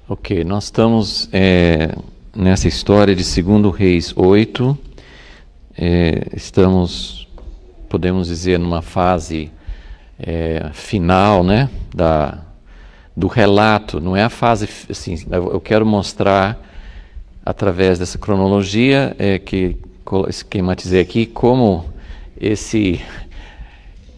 Ok, nós estamos nessa história de 2 Reis 8, estamos, podemos dizer, numa fase final, né, do relato. Não é a fase, assim, eu quero mostrar através dessa cronologia que esquematizei aqui como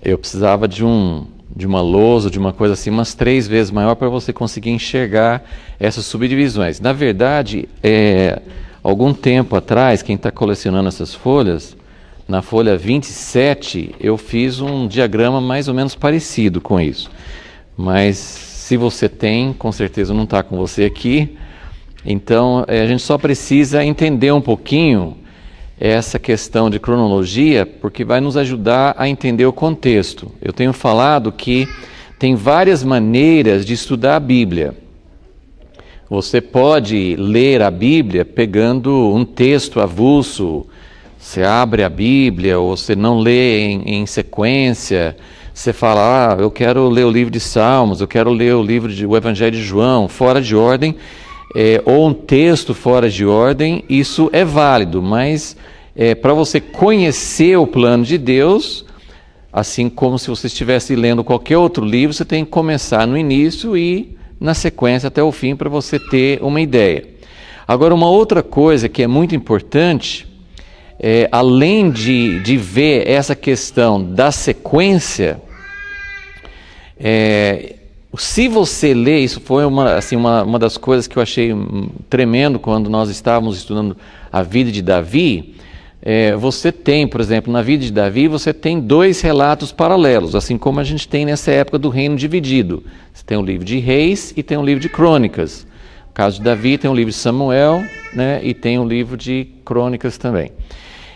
eu precisava de uma lousa, de uma coisa assim, umas 3 vezes maior para você conseguir enxergar essas subdivisões. Na verdade, algum tempo atrás, quem está colecionando essas folhas, na folha 27, eu fiz um diagrama mais ou menos parecido com isso. Mas se você tem, com certeza não está com você aqui. Então, a gente só precisa entender um pouquinho essa questão de cronologia, porque vai nos ajudar a entender o contexto. Eu tenho falado que tem várias maneiras de estudar a Bíblia. Você pode ler a Bíblia pegando um texto avulso, você abre a Bíblia, ou você não lê em sequência, você fala, eu quero ler o livro de Salmos, eu quero ler o Evangelho de João, fora de ordem, ou um texto fora de ordem. Isso é válido, mas para você conhecer o plano de Deus, assim como se você estivesse lendo qualquer outro livro, você tem que começar no início e na sequência até o fim para você ter uma ideia. Agora, uma outra coisa que é muito importante, além de ver essa questão da sequência, se você ler, isso foi uma das coisas que eu achei tremendo quando nós estávamos estudando a vida de Davi. Você tem, por exemplo, na vida de Davi, você tem 2 relatos paralelos, assim como a gente tem nessa época do reino dividido. Você tem o livro de Reis e tem o livro de Crônicas. No caso de Davi, tem o livro de Samuel, né, e tem o livro de Crônicas também.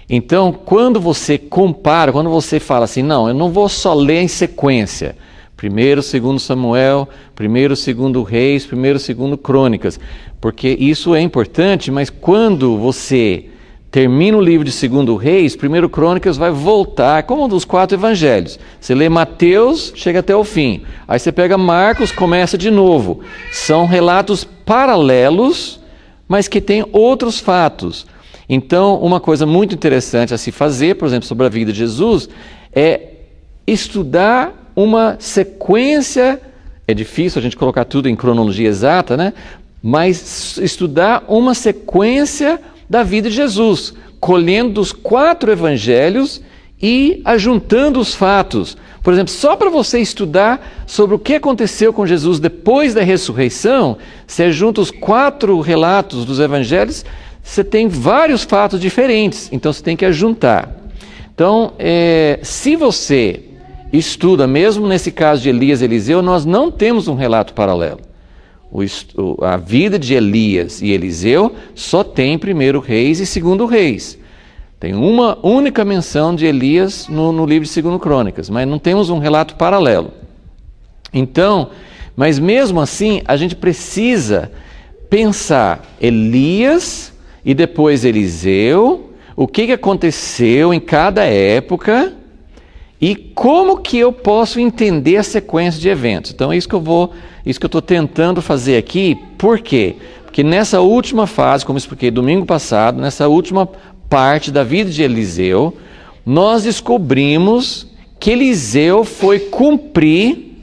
Então, quando você compara, quando você fala assim, não, eu não vou só ler em sequência, 1º, 2º Samuel, 1º, 2º Reis, 1º, 2º Crônicas, porque isso é importante, mas quando você termina o livro de 2º Reis, 1º Crônicas vai voltar, como um dos 4 evangelhos. Você lê Mateus, chega até o fim. Aí você pega Marcos, começa de novo. São relatos paralelos, mas que têm outros fatos. Então, uma coisa muito interessante a se fazer, por exemplo, sobre a vida de Jesus, é estudar uma sequência. É difícil a gente colocar tudo em cronologia exata, né? Mas estudar uma sequência da vida de Jesus, colhendo os 4 evangelhos e ajuntando os fatos. Por exemplo, só para você estudar sobre o que aconteceu com Jesus depois da ressurreição, você junta os 4 relatos dos evangelhos, você tem vários fatos diferentes, então você tem que ajuntar. Então, se você estuda, mesmo nesse caso de Elias e Eliseu, nós não temos um relato paralelo. A vida de Elias e Eliseu só tem 1º Reis e 2º Reis. Tem uma única menção de Elias no livro de 2º Crônicas, mas não temos um relato paralelo. Então, mas mesmo assim, a gente precisa pensar Elias e depois Eliseu, o que aconteceu em cada época e como que eu posso entender a sequência de eventos. Então é isso que eu estou tentando fazer aqui. Por quê? Porque nessa última fase, como eu expliquei domingo passado, nessa última parte da vida de Eliseu, nós descobrimos que Eliseu foi cumprir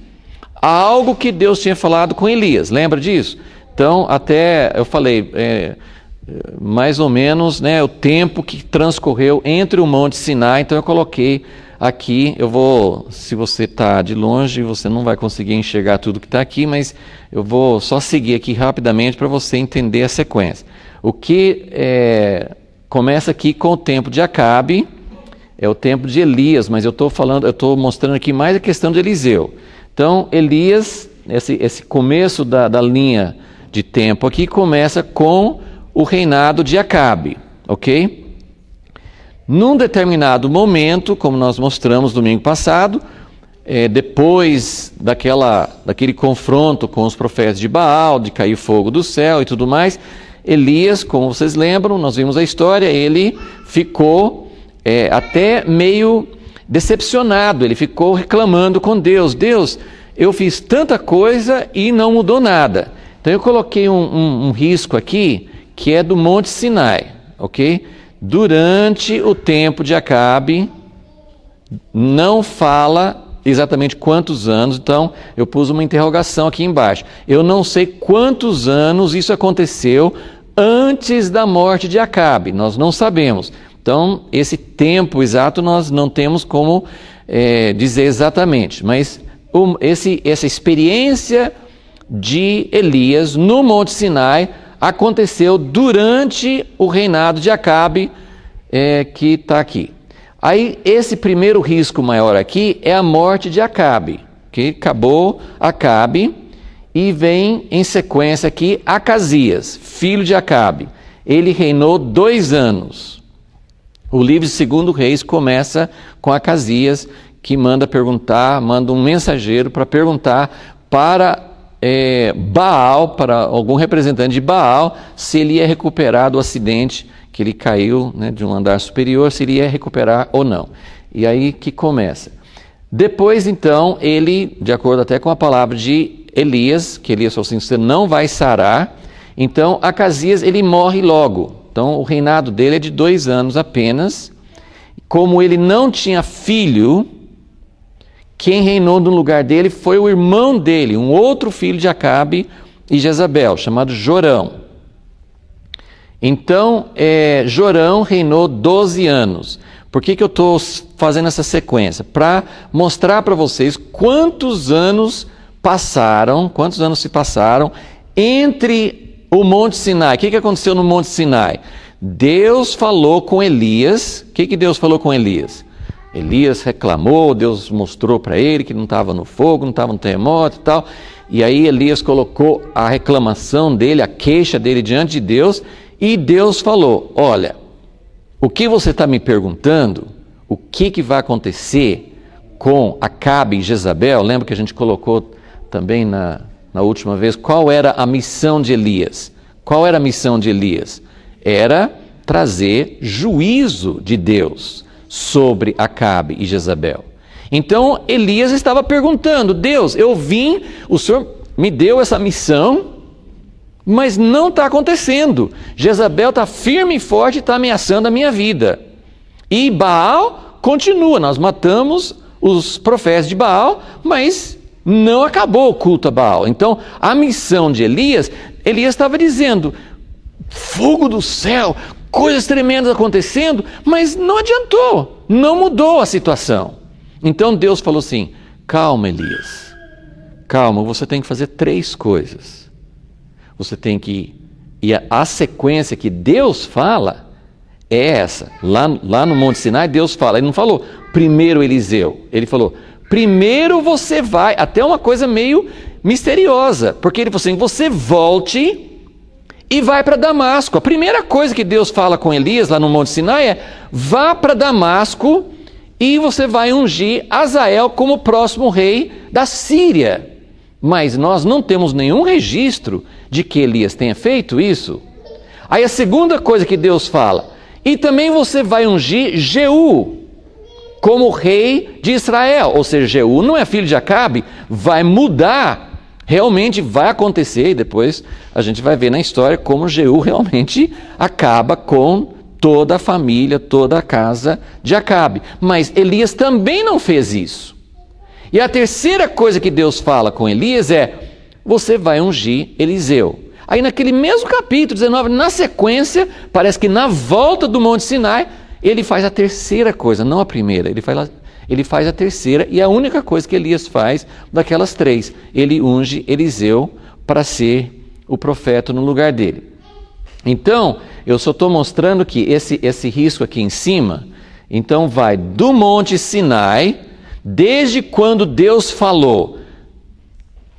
algo que Deus tinha falado com Elias. Lembra disso? Então, até eu falei, mais ou menos, né, o tempo que transcorreu entre o Monte Sinai. Então eu coloquei aqui, se você está de longe, você não vai conseguir enxergar tudo que está aqui, mas eu vou só seguir aqui rapidamente para você entender a sequência. O que começa aqui com o tempo de Acabe, é o tempo de Elias, mas eu estou mostrando aqui mais a questão de Eliseu. Então, Elias, esse começo da linha de tempo aqui, começa com o reinado de Acabe, ok? Num determinado momento, como nós mostramos domingo passado, depois daquele confronto com os profetas de Baal, de cair fogo do céu e tudo mais, Elias, como vocês lembram, nós vimos a história, ele ficou até meio decepcionado, ele ficou reclamando com Deus. Deus, eu fiz tanta coisa e não mudou nada. Então eu coloquei um risco aqui, que é do Monte Sinai, ok? Durante o tempo de Acabe, não fala exatamente quantos anos, então eu pus uma interrogação aqui embaixo. Eu não sei quantos anos isso aconteceu antes da morte de Acabe, nós não sabemos. Então, esse tempo exato nós não temos como dizer exatamente, mas essa experiência de Elias no Monte Sinai aconteceu durante o reinado de Acabe, que está aqui. Aí, esse primeiro risco maior aqui é a morte de Acabe, que acabou Acabe, e vem em sequência aqui Acasias, filho de Acabe. Ele reinou 2 anos. O livro de 2 Reis começa com Acasias, que manda um mensageiro para perguntar para Baal, para algum representante de Baal, se ele ia recuperar do acidente que ele caiu, né, de um andar superior, se ele ia recuperar ou não. E aí que começa. Depois, então, ele, de acordo até com a palavra de Elias, que Elias falou assim, você não vai sarar. Então, Acasias, ele morre logo. Então, o reinado dele é de 2 anos apenas. Como ele não tinha filho, quem reinou no lugar dele foi o irmão dele, um outro filho de Acabe e Jezabel, chamado Jorão. Então, Jorão reinou 12 anos. Por que eu estou fazendo essa sequência? Para mostrar para vocês quantos anos se passaram entre o Monte Sinai. O que aconteceu no Monte Sinai? Deus falou com Elias. O que Deus falou com Elias? Elias reclamou, Deus mostrou para ele que não estava no fogo, não estava no terremoto e tal. E aí Elias colocou a reclamação dele, a queixa dele diante de Deus. E Deus falou, olha, o que você está me perguntando, o que vai acontecer com Acabe e Jezabel? Lembra que a gente colocou também na última vez, qual era a missão de Elias? Qual era a missão de Elias? Era trazer juízo de Deus sobre Acabe e Jezabel. Então Elias estava perguntando, Deus, eu vim, o Senhor me deu essa missão, mas não está acontecendo. Jezabel está firme e forte e está ameaçando a minha vida. E Baal continua, nós matamos os profetas de Baal, mas não acabou o culto a Baal. Então, a missão de Elias estava dizendo, fogo do céu, coisas tremendas acontecendo, mas não adiantou, não mudou a situação. Então Deus falou assim, calma Elias, calma, você tem que fazer 3 coisas. Você tem que... E a sequência que Deus fala é essa. Lá no Monte Sinai, Deus fala. Ele não falou, primeiro Eliseu. Ele falou, primeiro você vai... Até uma coisa meio misteriosa. Porque ele falou assim, você volte e vai para Damasco. A primeira coisa que Deus fala com Elias lá no Monte Sinai é, vá para Damasco e você vai ungir Azael como próximo rei da Síria. Mas nós não temos nenhum registro de que Elias tenha feito isso. Aí a segunda coisa que Deus fala, e também você vai ungir Jeú como rei de Israel. Ou seja, Jeú não é filho de Acabe, vai mudar, realmente vai acontecer, e depois a gente vai ver na história como Jeú realmente acaba com toda a família, toda a casa de Acabe. Mas Elias também não fez isso. E a terceira coisa que Deus fala com Elias é, você vai ungir Eliseu. Aí naquele mesmo capítulo 19, na sequência, parece que na volta do Monte Sinai, ele faz a terceira coisa, não a primeira, ele faz a terceira e a única coisa que Elias faz daquelas 3, ele unge Eliseu para ser o profeta no lugar dele. Então, eu só estou mostrando que esse risco aqui em cima, então vai do Monte Sinai, desde quando Deus falou,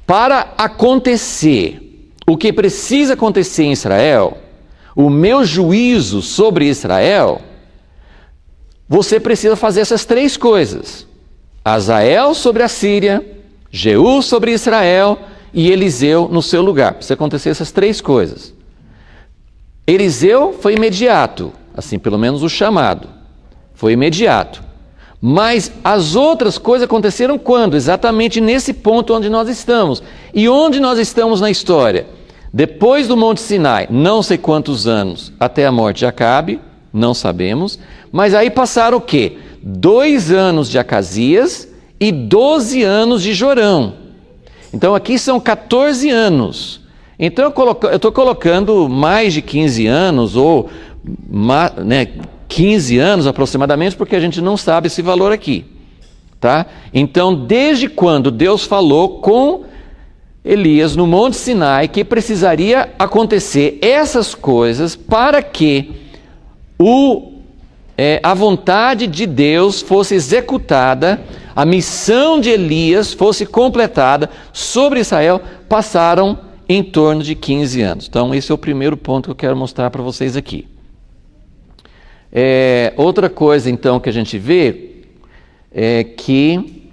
para acontecer o que precisa acontecer em Israel, o meu juízo sobre Israel, você precisa fazer essas 3 coisas. Azael sobre a Síria, Jeú sobre Israel e Eliseu no seu lugar. Precisa acontecer essas 3 coisas. Eliseu foi imediato, assim, pelo menos o chamado, foi imediato. Mas as outras coisas aconteceram quando? Exatamente nesse ponto onde nós estamos. E onde nós estamos na história? Depois do Monte Sinai, não sei quantos anos, até a morte de Acabe, não sabemos. Mas aí passaram o quê? 2 anos de Acasias e 12 anos de Jorão. Então aqui são 14 anos. Então eu estou colocando mais de 15 anos, ou 15 anos aproximadamente, porque a gente não sabe esse valor aqui. Tá? Então, desde quando Deus falou com Elias no Monte Sinai que precisaria acontecer essas coisas para que a vontade de Deus fosse executada, a missão de Elias fosse completada sobre Israel, passaram em torno de 15 anos. Então, esse é o primeiro ponto que eu quero mostrar para vocês aqui. Outra coisa, então, que a gente vê é que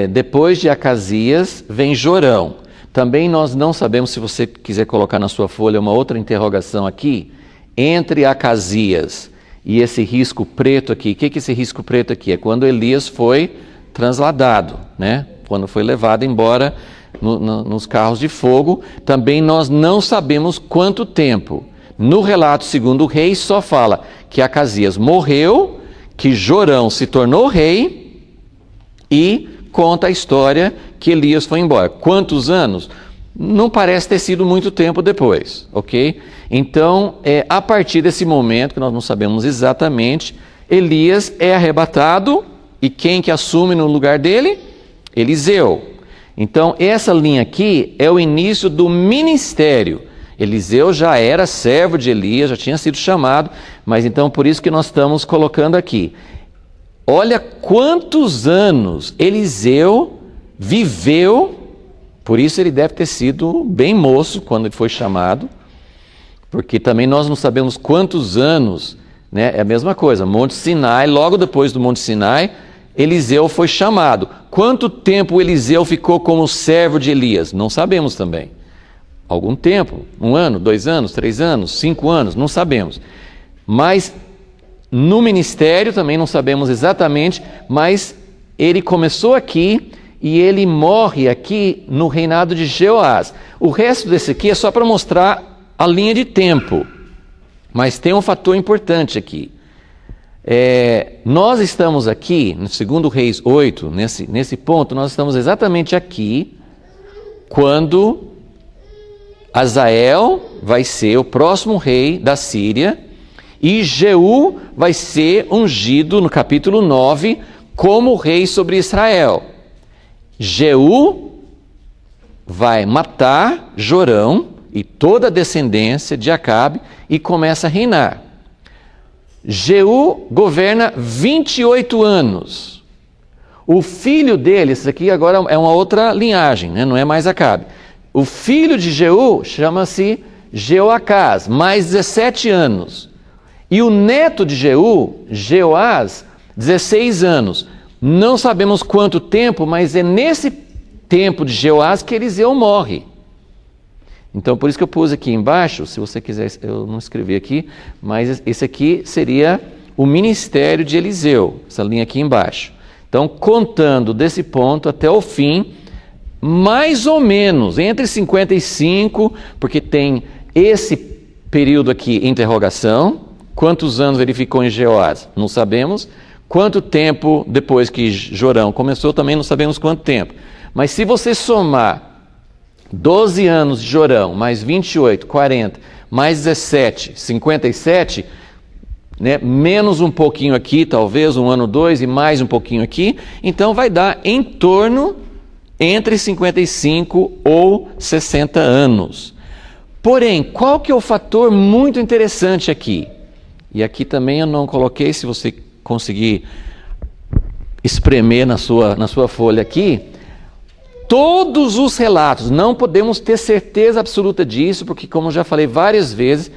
depois de Acasias vem Jorão. Também nós não sabemos, se você quiser colocar na sua folha uma outra interrogação aqui, entre Acasias e esse risco preto aqui. O que é esse risco preto aqui? É quando Elias foi transladado, né? Quando foi levado embora nos carros de fogo. Também nós não sabemos quanto tempo. No relato segundo o rei só fala que Acasias morreu, que Jorão se tornou rei e conta a história que Elias foi embora. Quantos anos? Não parece ter sido muito tempo depois, ok? Então, a partir desse momento, que nós não sabemos exatamente, Elias é arrebatado, e quem que assume no lugar dele? Eliseu. Então, essa linha aqui é o início do ministério. Eliseu já era servo de Elias, já tinha sido chamado, mas então por isso que nós estamos colocando aqui. Olha quantos anos Eliseu viveu, por isso ele deve ter sido bem moço quando ele foi chamado, porque também nós não sabemos quantos anos, né? É a mesma coisa, Monte Sinai, logo depois do Monte Sinai, Eliseu foi chamado. Quanto tempo Eliseu ficou como servo de Elias? Não sabemos também. Algum tempo, 1 ano, 2 anos, 3 anos, 5 anos, não sabemos. Mas no ministério também não sabemos exatamente, mas ele começou aqui e ele morre aqui no reinado de Jeoás. O resto desse aqui é só para mostrar a linha de tempo, mas tem um fator importante aqui. Nós estamos aqui, no 2 Reis 8, nesse ponto, nós estamos exatamente aqui, quando Azael vai ser o próximo rei da Síria, e Jeú vai ser ungido no capítulo 9 como rei sobre Israel. Jeú vai matar Jorão e toda a descendência de Acabe e começa a reinar. Jeú governa 28 anos. O filho dele, esse aqui agora é uma outra linhagem, né? Não é mais Acabe. O filho de Jeú chama-se Jeoacás, mais 17 anos. E o neto de Jeú, Jeoás, 16 anos. Não sabemos quanto tempo, mas é nesse tempo de Jeoás que Eliseu morre. Então, por isso que eu pus aqui embaixo, se você quiser, eu não escrevi aqui, mas esse aqui seria o ministério de Eliseu, essa linha aqui embaixo. Então, contando desse ponto até o fim, mais ou menos, entre 55, porque tem esse período aqui, interrogação, quantos anos ele ficou em Jeoás? Não sabemos. Quanto tempo depois que Jorão começou, também não sabemos quanto tempo. Mas se você somar 12 anos de Jorão, mais 28, 40, mais 17, 57, né, menos um pouquinho aqui, talvez, 1 ano, 2, e mais um pouquinho aqui, então vai dar em torno entre 55 ou 60 anos. Porém, qual que é o fator muito interessante aqui? E aqui também eu não coloquei, se você conseguir espremer na sua folha aqui, todos os relatos, não podemos ter certeza absoluta disso, porque como já falei várias vezes,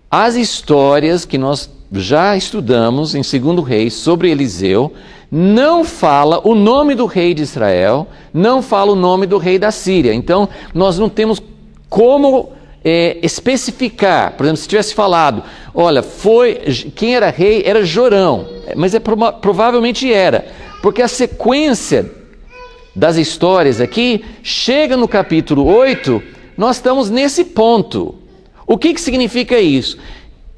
as histórias que nós já estudamos em 2 Reis sobre Eliseu, não fala o nome do rei de Israel, não fala o nome do rei da Síria. Então, nós não temos como especificar. Por exemplo, se tivesse falado, olha, quem era rei era Jorão, mas provavelmente era, porque a sequência das histórias aqui chega no capítulo 8, nós estamos nesse ponto. O que significa isso?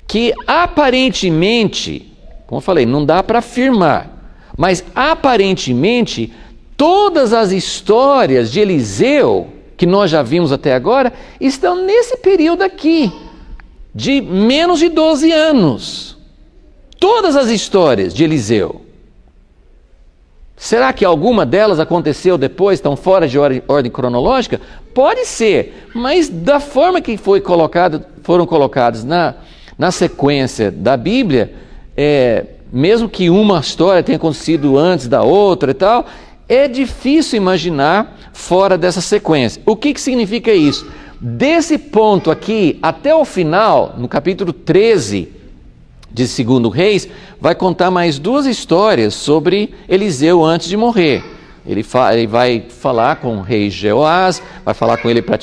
Que aparentemente, como eu falei, não dá para afirmar, mas aparentemente todas as histórias de Eliseu, que nós já vimos até agora, estão nesse período aqui, de menos de 12 anos. Todas as histórias de Eliseu. Será que alguma delas aconteceu depois, estão fora de ordem cronológica? Pode ser, mas da forma que foram colocadas na sequência da Bíblia, mesmo que uma história tenha acontecido antes da outra e tal, é difícil imaginar fora dessa sequência. O que significa isso? Desse ponto aqui até o final, no capítulo 13 de 2 Reis, vai contar mais 2 histórias sobre Eliseu antes de morrer. Ele vai falar com o rei Jeoás, vai falar com ele para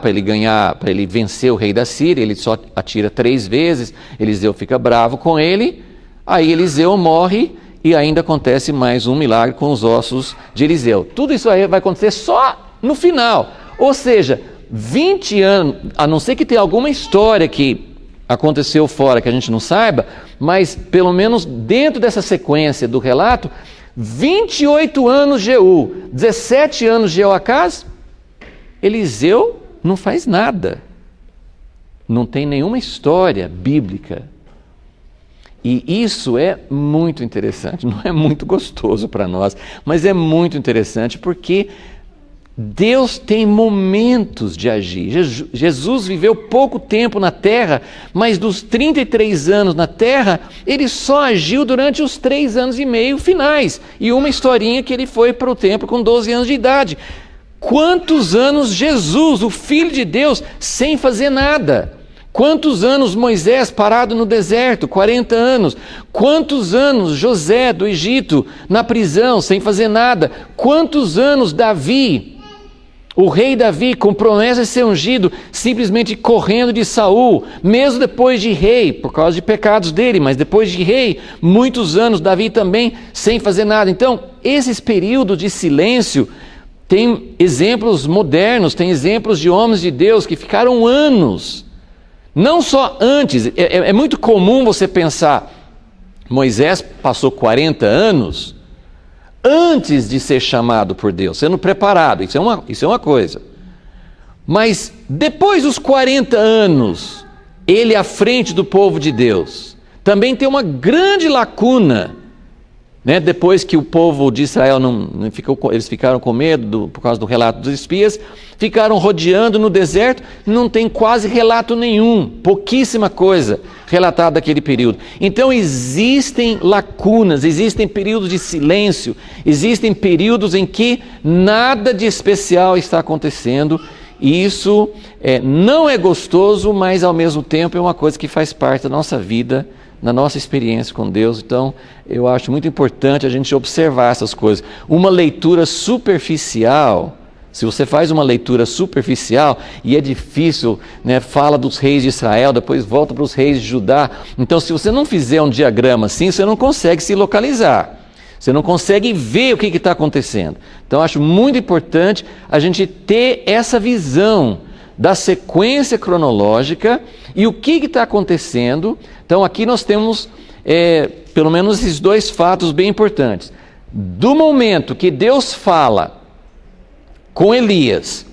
ele ganhar, para ele vencer o rei da Síria. Ele só atira 3 vezes, Eliseu fica bravo com ele, aí Eliseu morre e ainda acontece mais um milagre com os ossos de Eliseu. Tudo isso aí vai acontecer só no final, ou seja, 20 anos, a não ser que tenha alguma história que aconteceu fora que a gente não saiba, mas pelo menos dentro dessa sequência do relato, 28 anos Jeú, 17 anos Jeoacás, Eliseu não faz nada. Não tem nenhuma história bíblica. E isso é muito interessante, não é muito gostoso para nós, mas é muito interessante porque Deus tem momentos de agir. Jesus viveu pouco tempo na terra, mas dos 33 anos na terra, ele só agiu durante os 3 anos e meio finais. E uma historinha que ele foi para o templo com 12 anos de idade. Quantos anos Jesus, o Filho de Deus, sem fazer nada? Quantos anos Moisés parado no deserto? 40 anos. Quantos anos José do Egito na prisão sem fazer nada? Quantos anos Davi, o rei Davi, com promessa de ser ungido, simplesmente correndo de Saul, mesmo depois de rei, por causa de pecados dele, mas depois de rei, muitos anos, Davi também sem fazer nada. Então, esses períodos de silêncio, tem exemplos modernos, tem exemplos de homens de Deus que ficaram anos, não só antes, é muito comum você pensar, Moisés passou 40 anos, antes de ser chamado por Deus, sendo preparado, isso é uma coisa. Mas depois dos 40 anos, ele à frente do povo de Deus, também tem uma grande lacuna, né? Depois que o povo de Israel eles ficaram com medo por causa do relato dos espias, ficaram rodeando no deserto, não tem quase relato nenhum, pouquíssima coisa relatada daquele período. Então existem lacunas, existem períodos de silêncio, existem períodos em que nada de especial está acontecendo, e isso não é gostoso, mas ao mesmo tempo é uma coisa que faz parte da nossa vida, na nossa experiência com Deus. Então eu acho muito importante a gente observar essas coisas. Uma leitura superficial, se você faz uma leitura superficial, e é difícil, né, fala dos reis de Israel, depois volta para os reis de Judá, então se você não fizer um diagrama assim, você não consegue se localizar, você não consegue ver o que está acontecendo. Então acho muito importante a gente ter essa visão da sequência cronológica e o que está acontecendo. Então aqui nós temos pelo menos esses 2 fatos bem importantes. Do momento que Deus fala com Elias,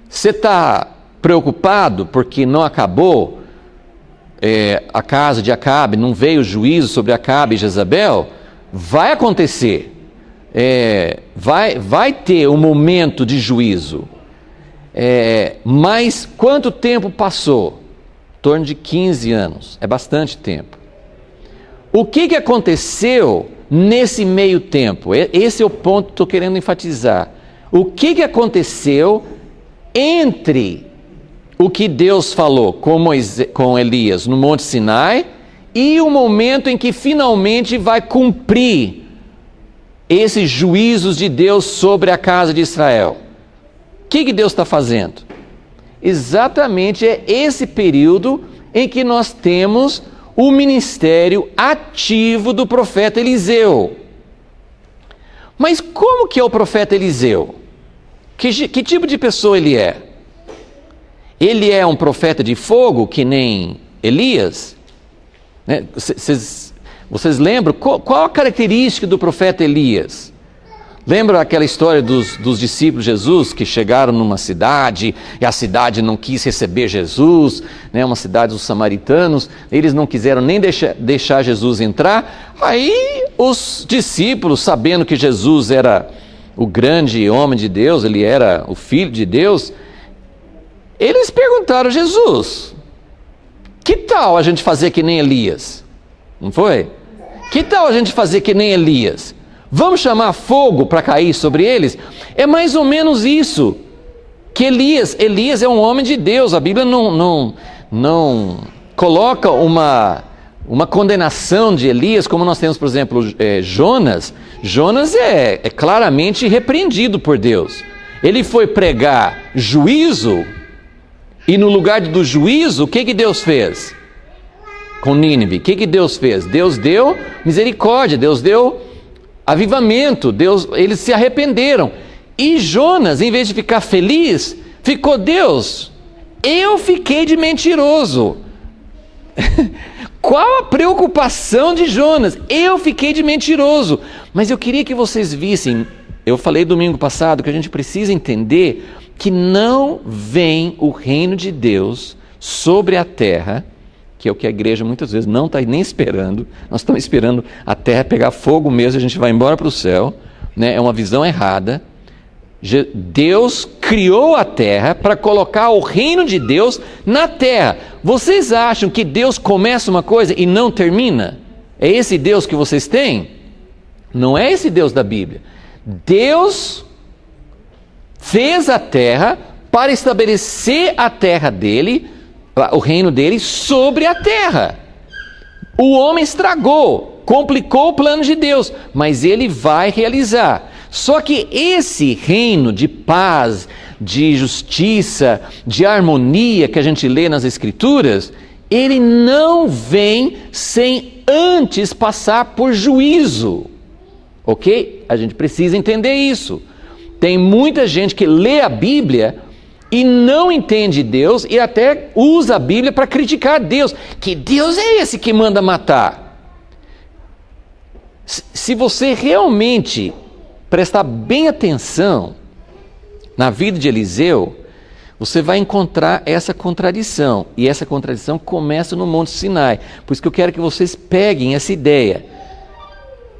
você está preocupado porque não acabou a casa de Acabe, não veio juízo sobre Acabe e Jezabel? Vai acontecer, vai ter um momento de juízo, mas quanto tempo passou? Em torno de 15 anos, é bastante tempo. O que aconteceu nesse meio tempo? Esse é o ponto que estou querendo enfatizar. O que aconteceu entre o que Deus falou com Elias no Monte Sinai e o momento em que finalmente vai cumprir esses juízos de Deus sobre a casa de Israel? O que Deus está fazendo? Exatamente é esse período em que nós temos o ministério ativo do profeta Eliseu. Mas como que é o profeta Eliseu? Que tipo de pessoa ele é? Ele é um profeta de fogo que nem Elias? Né? Vocês lembram? Qual a característica do profeta Elias? Lembra aquela história dos discípulos de Jesus que chegaram numa cidade e a cidade não quis receber Jesus, né? Uma cidade dos samaritanos, eles não quiseram nem deixar Jesus entrar. Aí os discípulos, sabendo que Jesus era o grande homem de Deus, ele era o Filho de Deus, eles perguntaram a Jesus: que tal a gente fazer que nem Elias? Não foi? Que tal a gente fazer que nem Elias? Vamos chamar fogo para cair sobre eles? É mais ou menos isso que Elias é um homem de Deus. A Bíblia não coloca uma condenação de Elias, como nós temos, por exemplo, Jonas. Jonas é claramente repreendido por Deus. Ele foi pregar juízo, e no lugar do juízo, o que Deus fez? Com Nínive, o que Deus fez? Deus deu misericórdia, Deus deu avivamento, eles se arrependeram. E Jonas, em vez de ficar feliz, ficou: Deus, eu fiquei de mentiroso. Qual a preocupação de Jonas? Eu fiquei de mentiroso. Mas eu queria que vocês vissem, eu falei domingo passado que a gente precisa entender que não vem o reino de Deus sobre a terra, que é o que a igreja muitas vezes não está nem esperando. Nós estamos esperando a terra pegar fogo mesmo, a gente vai embora para o céu, né? É uma visão errada. Deus criou a terra para colocar o reino de Deus na terra. Vocês acham que Deus começa uma coisa e não termina? É esse Deus que vocês têm? Não é esse Deus da Bíblia. Deus fez a terra para estabelecer a terra dele, o reino dele sobre a terra. O homem estragou, complicou o plano de Deus, mas ele vai realizar. Só que esse reino de paz, de justiça, de harmonia que a gente lê nas Escrituras, ele não vem sem antes passar por juízo. Ok? A gente precisa entender isso. Tem muita gente que lê a Bíblia e não entende Deus e até usa a Bíblia para criticar Deus. Que Deus é esse que manda matar? Se você realmente prestar bem atenção na vida de Eliseu, você vai encontrar essa contradição. E essa contradição começa no Monte Sinai. Por isso que eu quero que vocês peguem essa ideia.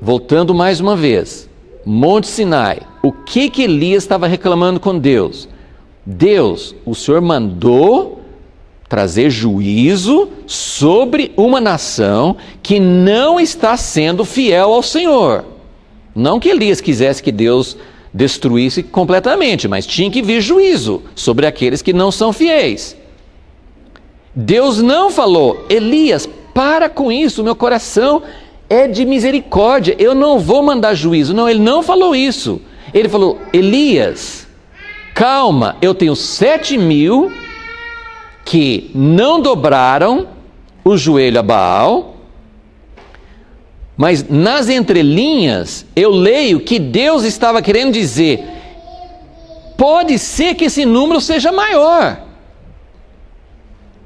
Voltando mais uma vez. Monte Sinai. O que Elias estava reclamando com Deus? Deus, o Senhor mandou trazer juízo sobre uma nação que não está sendo fiel ao Senhor. Não que Elias quisesse que Deus destruísse completamente, mas tinha que vir juízo sobre aqueles que não são fiéis. Deus não falou: Elias, para com isso, meu coração é de misericórdia, eu não vou mandar juízo. Não, ele não falou isso. Ele falou: Elias, calma, eu tenho 7.000 que não dobraram o joelho a Baal, mas nas entrelinhas eu leio que Deus estava querendo dizer: pode ser que esse número seja maior.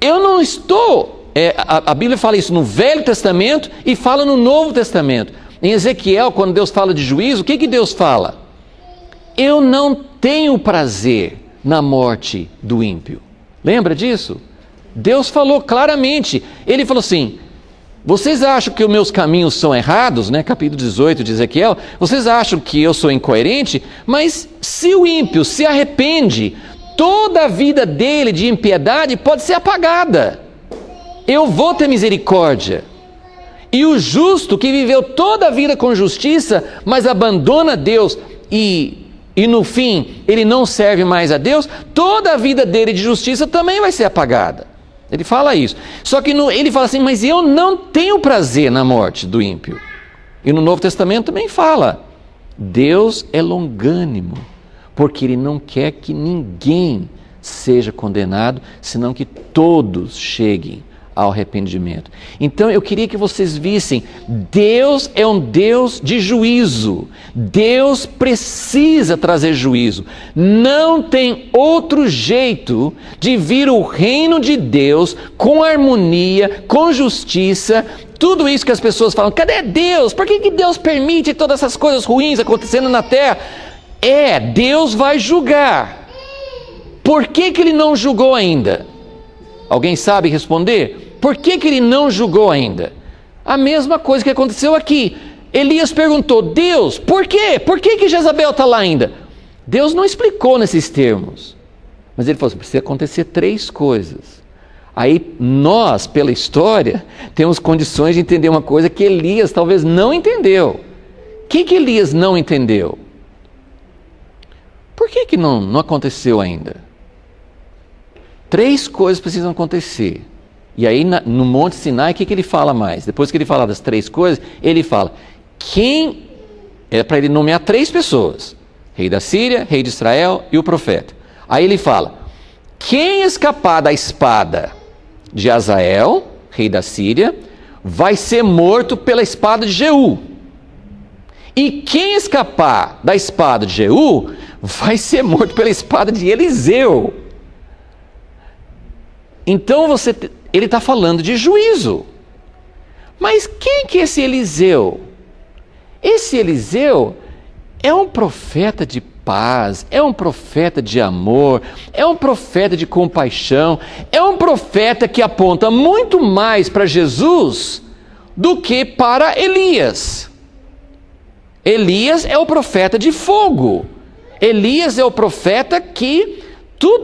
Eu não estou... a Bíblia fala isso no Velho Testamento e fala no Novo Testamento. Em Ezequiel, quando Deus fala de juízo, o que Deus fala? Eu não tenho prazer na morte do ímpio. Lembra disso? Deus falou claramente. Ele falou assim: vocês acham que os meus caminhos são errados, né? Capítulo 18 de Ezequiel. Vocês acham que eu sou incoerente? Mas se o ímpio se arrepende, toda a vida dele de impiedade pode ser apagada. Eu vou ter misericórdia. E o justo que viveu toda a vida com justiça, mas abandona Deus e no fim ele não serve mais a Deus, toda a vida dele de justiça também vai ser apagada. Ele fala isso. Só que ele fala assim: mas eu não tenho prazer na morte do ímpio. E no Novo Testamento também fala: Deus é longânimo, porque Ele não quer que ninguém seja condenado, senão que todos cheguem ao arrependimento. Então eu queria que vocês vissem, Deus é um Deus de juízo. Deus precisa trazer juízo. Não tem outro jeito de vir o reino de Deus com harmonia, com justiça. Tudo isso que as pessoas falam, cadê Deus? Por que Deus permite todas essas coisas ruins acontecendo na terra? Deus vai julgar. Por que Ele não julgou ainda? Alguém sabe responder? Por que Ele não julgou ainda? A mesma coisa que aconteceu aqui. Elias perguntou, Deus, por quê? Por que Jezabel está lá ainda? Deus não explicou nesses termos. Mas Ele falou assim, precisa acontecer 3 coisas. Aí nós, pela história, temos condições de entender uma coisa que Elias talvez não entendeu. O que Elias não entendeu? Por que não aconteceu ainda? 3 coisas precisam acontecer. E aí no Monte Sinai, o que ele fala mais? Depois que ele fala das 3 coisas, ele fala, é para ele nomear 3 pessoas. Rei da Síria, rei de Israel e o profeta. Aí ele fala, quem escapar da espada de Hazael, rei da Síria, vai ser morto pela espada de Jeú. E quem escapar da espada de Jeú, vai ser morto pela espada de Eliseu. Então ele está falando de juízo. Mas quem que é esse Eliseu? Esse Eliseu é um profeta de paz, é um profeta de amor, é um profeta de compaixão, é um profeta que aponta muito mais para Jesus do que para Elias. Elias é o profeta de fogo. Elias é o profeta que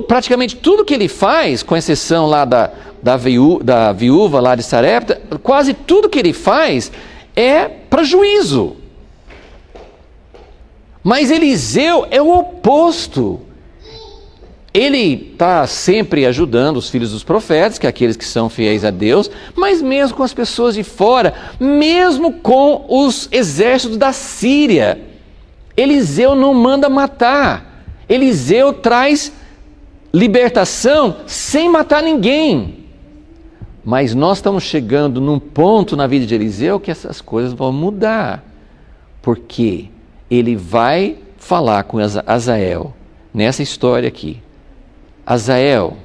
praticamente tudo que ele faz, com exceção lá da viúva lá de Sarepta, quase tudo que ele faz é para juízo. Mas Eliseu é o oposto. Ele está sempre ajudando os filhos dos profetas, que é aqueles que são fiéis a Deus, mas mesmo com as pessoas de fora, mesmo com os exércitos da Síria, Eliseu não manda matar. Eliseu traz libertação sem matar ninguém. Mas nós estamos chegando num ponto na vida de Eliseu que essas coisas vão mudar. Porque ele vai falar com Hazael nessa história aqui. Hazael,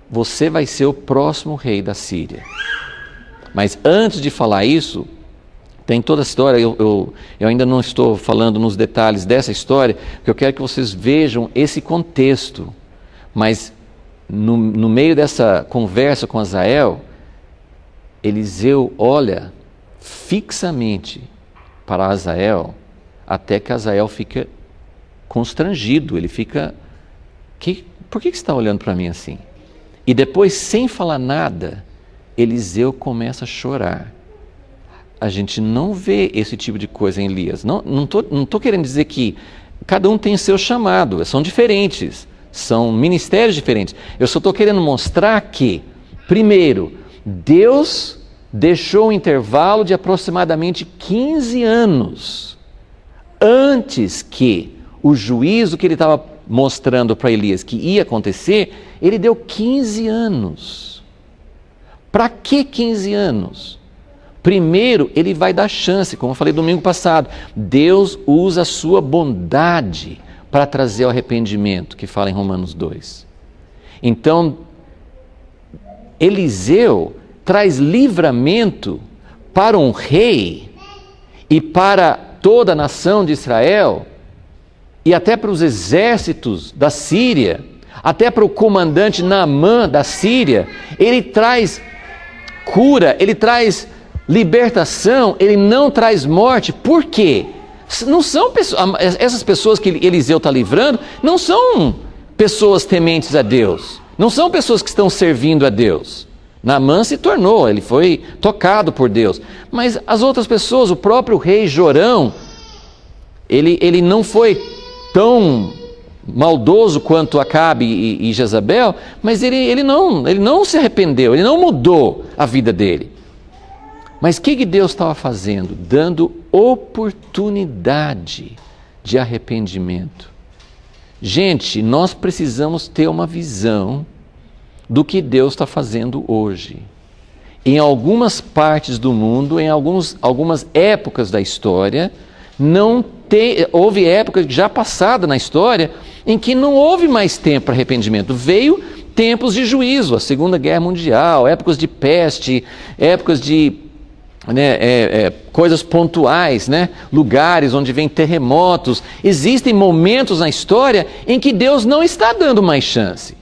você vai ser o próximo rei da Síria. Mas antes de falar isso, tem toda a história, eu ainda não estou falando nos detalhes dessa história, porque eu quero que vocês vejam esse contexto. Mas no meio dessa conversa com Hazael, Eliseu olha fixamente para Hazael, até que Hazael fica constrangido, ele fica, por que você está olhando para mim assim? E depois, sem falar nada, Eliseu começa a chorar. A gente não vê esse tipo de coisa em Elias. Não tô querendo dizer que cada um tem seu chamado, são diferentes, são ministérios diferentes. Eu só estou querendo mostrar que, primeiro, Deus deixou um intervalo de aproximadamente 15 anos antes que o juízo que ele estava mostrando para Elias que ia acontecer, ele deu 15 anos. Para que 15 anos? Primeiro, ele vai dar chance, como eu falei domingo passado, Deus usa a sua bondade para trazer o arrependimento, que fala em Romanos 2. Então, Eliseu traz livramento para um rei e para toda a nação de Israel, e até para os exércitos da Síria, até para o comandante Naamã da Síria. Ele traz cura, ele traz libertação, ele não traz morte. Por quê? Não são essas pessoas que Eliseu está livrando, não são pessoas tementes a Deus, não são pessoas que estão servindo a Deus. Naamã se tornou, ele foi tocado por Deus, mas as outras pessoas, o próprio rei Jorão, ele não foi tão maldoso quanto Acabe e Jezabel, mas ele não se arrependeu, ele não mudou a vida dele. Mas o que Deus estava fazendo? Dando oportunidade de arrependimento. Gente, nós precisamos ter uma visão do que Deus está fazendo hoje. em algumas partes do mundo, em algumas épocas da história, houve épocas já passadas na história em que não houve mais tempo para arrependimento. Veio tempos de juízo, a Segunda Guerra Mundial, épocas de peste, épocas de coisas pontuais, lugares onde vem terremotos. Existem momentos na história em que Deus não está dando mais chance.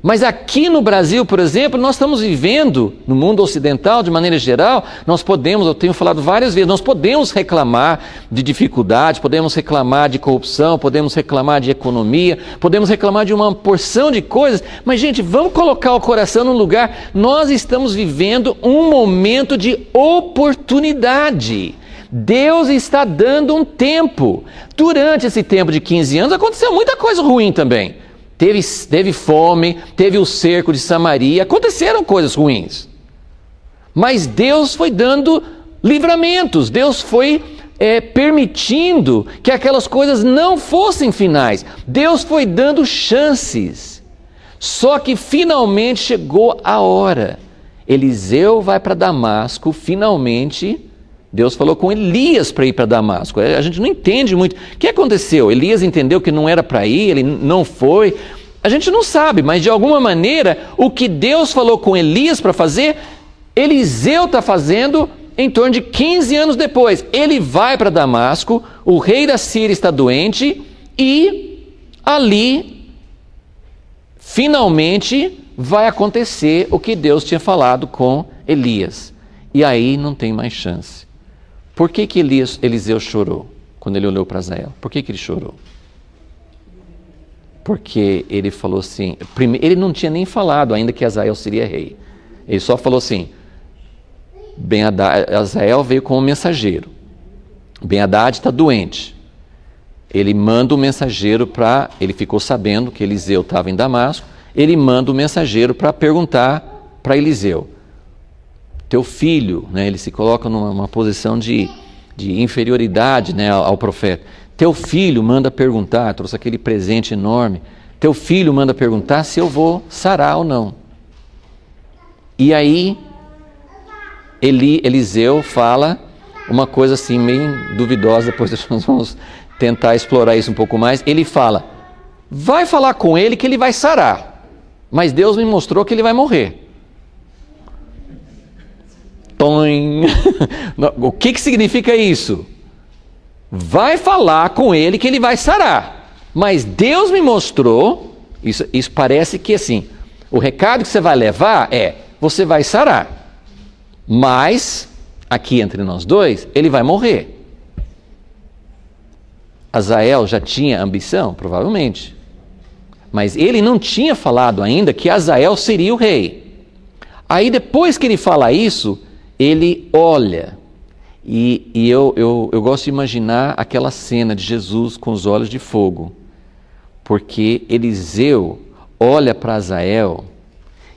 Mas aqui no Brasil, por exemplo, nós estamos vivendo, no mundo ocidental, de maneira geral, eu tenho falado várias vezes, nós podemos reclamar de dificuldade, podemos reclamar de corrupção, podemos reclamar de economia, podemos reclamar de uma porção de coisas, mas, gente, vamos colocar o coração no lugar. Nós estamos vivendo um momento de oportunidade. Deus está dando um tempo. Durante esse tempo de 15 anos, aconteceu muita coisa ruim também. Teve fome, teve o cerco de Samaria, aconteceram coisas ruins. Mas Deus foi dando livramentos, Deus foi permitindo que aquelas coisas não fossem finais. Deus foi dando chances. Só que finalmente chegou a hora. Eliseu vai para Damasco, finalmente. Deus falou com Elias para ir para Damasco. A gente não entende muito. O que aconteceu? Elias entendeu que não era para ir, ele não foi. A gente não sabe, mas de alguma maneira, o que Deus falou com Elias para fazer, Eliseu está fazendo em torno de 15 anos depois. Ele vai para Damasco, o rei da Síria está doente e ali, finalmente, vai acontecer o que Deus tinha falado com Elias. E aí não tem mais chance. Por que Eliseu chorou quando ele olhou para Azael? Por que ele chorou? Porque ele falou assim, ele não tinha nem falado ainda que Azael seria rei. Ele só falou assim, Azael veio como mensageiro. Ben-Hadad está doente. Ele manda o mensageiro ele ficou sabendo que Eliseu estava em Damasco, ele manda o mensageiro para perguntar para Eliseu. Teu filho, ele se coloca numa posição de inferioridade, ao profeta. Teu filho manda perguntar, trouxe aquele presente enorme. Teu filho manda perguntar se eu vou sarar ou não. E aí, Eliseu fala uma coisa assim meio duvidosa, depois nós vamos tentar explorar isso um pouco mais. Ele fala, vai falar com ele que ele vai sarar, mas Deus me mostrou que ele vai morrer. O que significa isso? Vai falar com ele que ele vai sarar, mas Deus me mostrou, isso parece que assim, o recado que você vai levar você vai sarar, mas aqui entre nós dois, ele vai morrer. Azael já tinha ambição? Provavelmente, mas ele não tinha falado ainda que Azael seria o rei. Aí depois que ele fala isso, ele olha, e eu gosto de imaginar aquela cena de Jesus com os olhos de fogo, porque Eliseu olha para Azael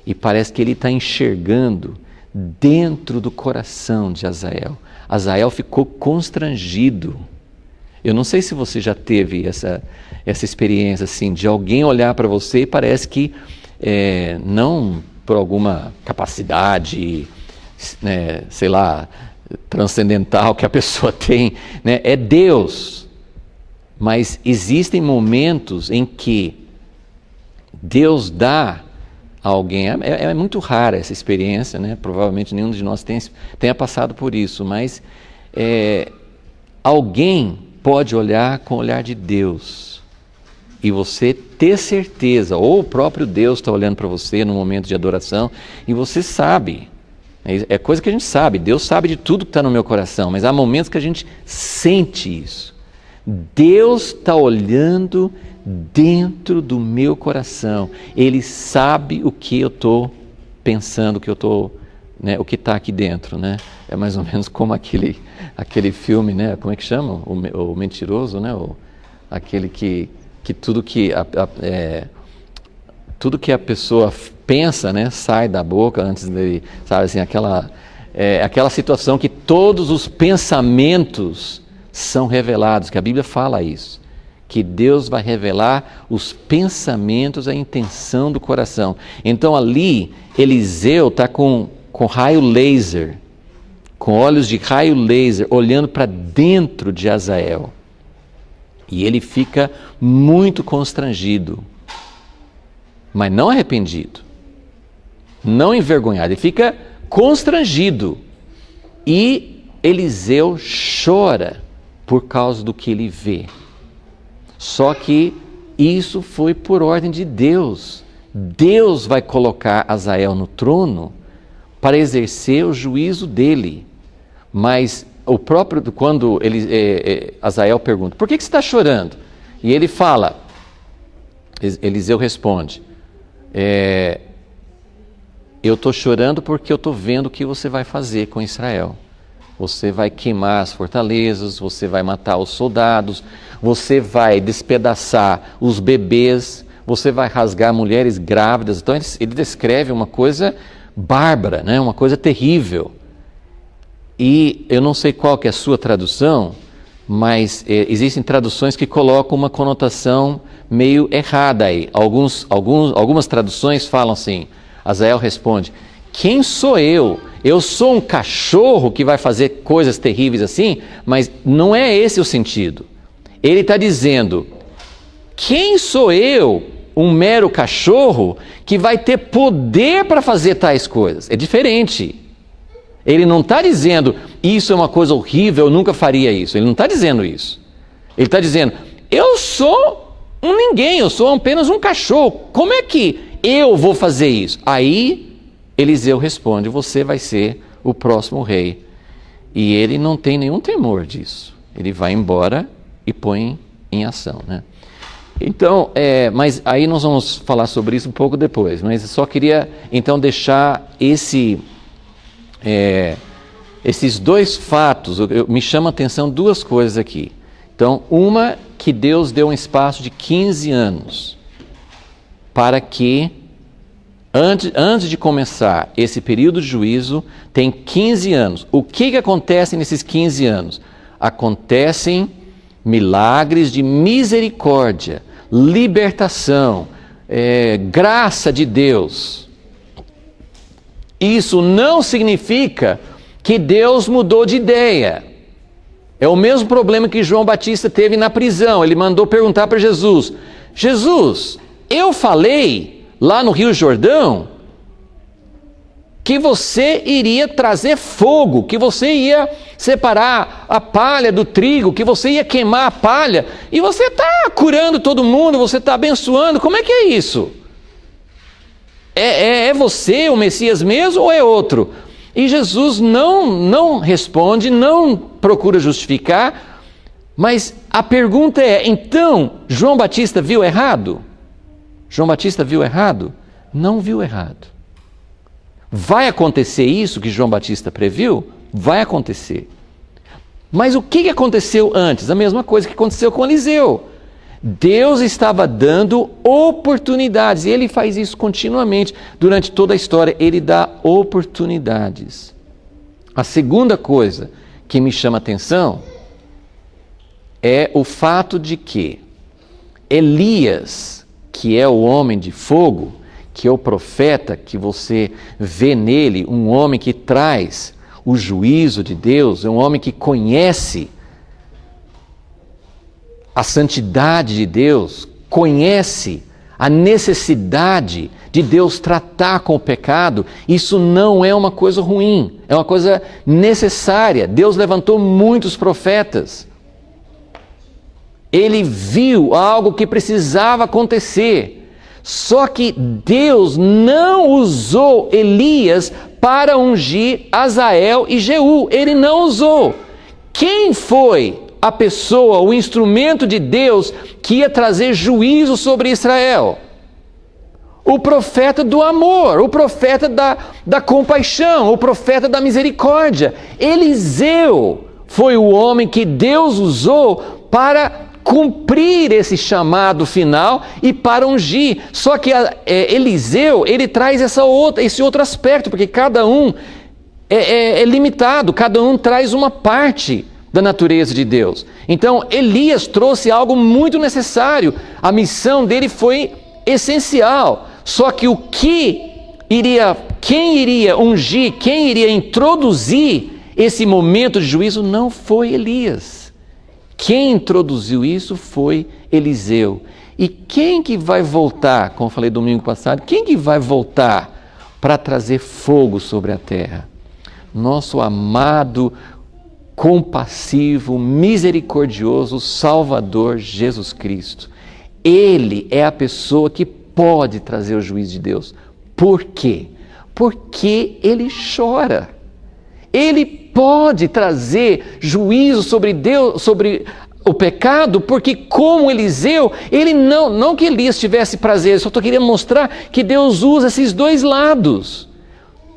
e parece que ele está enxergando dentro do coração de Azael. Azael ficou constrangido. Eu não sei se você já teve essa experiência assim, de alguém olhar para você e parece que não por alguma capacidade, sei lá, transcendental que a pessoa tem, é Deus. Mas existem momentos em que Deus dá a alguém, é muito rara essa experiência, provavelmente nenhum de nós tenha passado por isso, mas alguém pode olhar com o olhar de Deus e você ter certeza, ou o próprio Deus está olhando para você no momento de adoração e você sabe. É coisa que a gente sabe, Deus sabe de tudo que está no meu coração, mas há momentos que a gente sente isso. Deus está olhando dentro do meu coração, Ele sabe o que eu estou pensando, o que está aqui dentro. É mais ou menos como aquele filme, como é que chama? O Mentiroso, aquele que tudo que a pessoa pensa, sai da boca antes dele, sabe assim, aquela situação que todos os pensamentos são revelados, que a Bíblia fala isso, que Deus vai revelar os pensamentos, a intenção do coração. Então ali, Eliseu está com com raio laser, com olhos de raio laser, olhando para dentro de Hazael. E ele fica muito constrangido, mas não arrependido, não envergonhado, ele fica constrangido. E Eliseu chora por causa do que ele vê. Só que isso foi por ordem de Deus. Deus vai colocar Hazael no trono para exercer o juízo dele. Mas quando Hazael pergunta, por que você está chorando? E ele fala, Eliseu responde, eu estou chorando porque eu estou vendo o que você vai fazer com Israel. Você vai queimar as fortalezas, você vai matar os soldados, você vai despedaçar os bebês, você vai rasgar mulheres grávidas. Então ele descreve uma coisa bárbara, né? Uma coisa terrível. E eu não sei qual que é a sua tradução, mas existem traduções que colocam uma conotação meio errada aí. Algumas traduções falam assim, Hazael responde, quem sou eu? Eu sou um cachorro que vai fazer coisas terríveis assim? Mas não é esse o sentido. Ele está dizendo, quem sou eu, um mero cachorro, que vai ter poder para fazer tais coisas? É diferente. Ele não está dizendo, isso é uma coisa horrível, eu nunca faria isso. Ele não está dizendo isso. Ele está dizendo, eu sou um ninguém, eu sou apenas um cachorro. Como é que eu vou fazer isso? Aí Eliseu responde, você vai ser o próximo rei. E ele não tem nenhum temor disso. Ele vai embora e põe em ação, né? Então, mas aí nós vamos falar sobre isso um pouco depois. Mas eu só queria, então, deixar esses dois fatos. Me chama a atenção duas coisas aqui. Então, uma, que Deus deu um espaço de 15 anos para que antes de começar esse período de juízo, tem 15 anos. O que acontece nesses 15 anos? Acontecem milagres de misericórdia, libertação, graça de Deus. Isso não significa que Deus mudou de ideia. É o mesmo problema que João Batista teve na prisão. Ele mandou perguntar para Jesus, Jesus, eu falei lá no Rio Jordão, que você iria trazer fogo, que você ia separar a palha do trigo, que você ia queimar a palha, e você está curando todo mundo, você está abençoando, como é que é isso? É você o Messias mesmo ou é outro? E Jesus não responde, não procura justificar, mas a pergunta é, então, João Batista viu errado? João Batista viu errado? Não viu errado. Vai acontecer isso que João Batista previu? Vai acontecer. Mas o que aconteceu antes? A mesma coisa que aconteceu com Eliseu. Deus estava dando oportunidades, e Ele faz isso continuamente durante toda a história. Ele dá oportunidades. A segunda coisa que me chama a atenção é o fato de que Elias, que é o homem de fogo, que é o profeta que você vê nele, um homem que traz o juízo de Deus, é um homem que conhece a santidade de Deus, conhece a necessidade de Deus tratar com o pecado. Isso não é uma coisa ruim, é uma coisa necessária. Deus levantou muitos profetas. Ele viu algo que precisava acontecer. Só que Deus não usou Elias para ungir Hazael e Jeú. Ele não usou. Quem foi a pessoa, o instrumento de Deus que ia trazer juízo sobre Israel? O profeta do amor, o profeta da compaixão, o profeta da misericórdia. Eliseu foi o homem que Deus usou para cumprir esse chamado final e para ungir. Só que Eliseu, ele traz esse outro aspecto, porque cada um é limitado, cada um traz uma parte da natureza de Deus. Então, Elias trouxe algo muito necessário, a missão dele foi essencial, só que o que quem iria ungir, quem iria introduzir esse momento de juízo não foi Elias. Quem introduziu isso foi Eliseu. E quem que vai voltar, como eu falei domingo passado, quem que vai voltar para trazer fogo sobre a terra? Nosso amado, compassivo, misericordioso Salvador Jesus Cristo. Ele é a pessoa que pode trazer o juízo de Deus. Por quê? Porque ele chora. Ele pode trazer juízo sobre Deus, sobre o pecado, porque como Eliseu, ele não que Elias tivesse prazer, eu só estou querendo mostrar que Deus usa esses dois lados.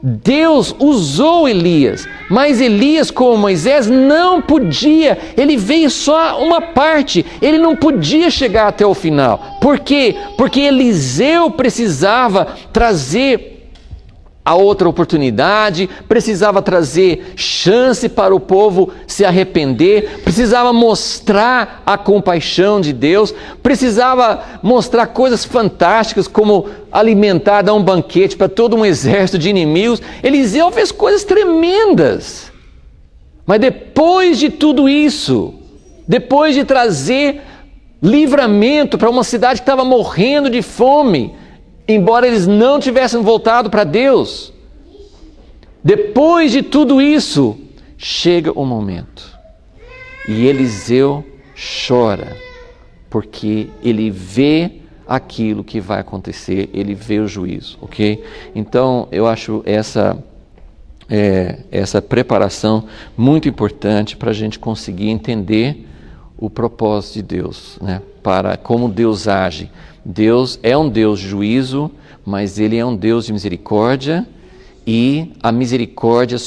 Deus usou Elias, mas Elias, como Moisés, não podia, ele veio só uma parte, ele não podia chegar até o final. Por quê? Porque Eliseu precisava trazer a outra oportunidade, precisava trazer chance para o povo se arrepender, precisava mostrar a compaixão de Deus, precisava mostrar coisas fantásticas como alimentar, dar um banquete para todo um exército de inimigos. Eliseu fez coisas tremendas, mas depois de tudo isso, depois de trazer livramento para uma cidade que estava morrendo de fome, embora eles não tivessem voltado para Deus, depois de tudo isso, chega o momento. E Eliseu chora, porque ele vê aquilo que vai acontecer, ele vê o juízo, ok? Então, eu acho essa preparação muito importante para a gente conseguir entender o propósito de Deus, né? Para como Deus age. Deus é um Deus de juízo, mas Ele é um Deus de misericórdia, e a misericórdia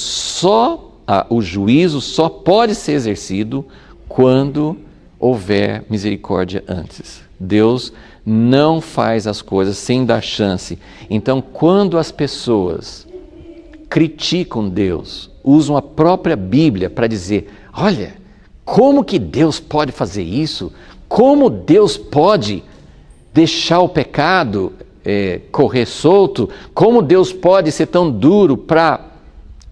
o juízo só pode ser exercido quando houver misericórdia antes. Deus não faz as coisas sem dar chance. Então, quando as pessoas criticam Deus, usam a própria Bíblia para dizer, olha, como que Deus pode fazer isso? Como Deus pode deixar o pecado correr solto? Como Deus pode ser tão duro para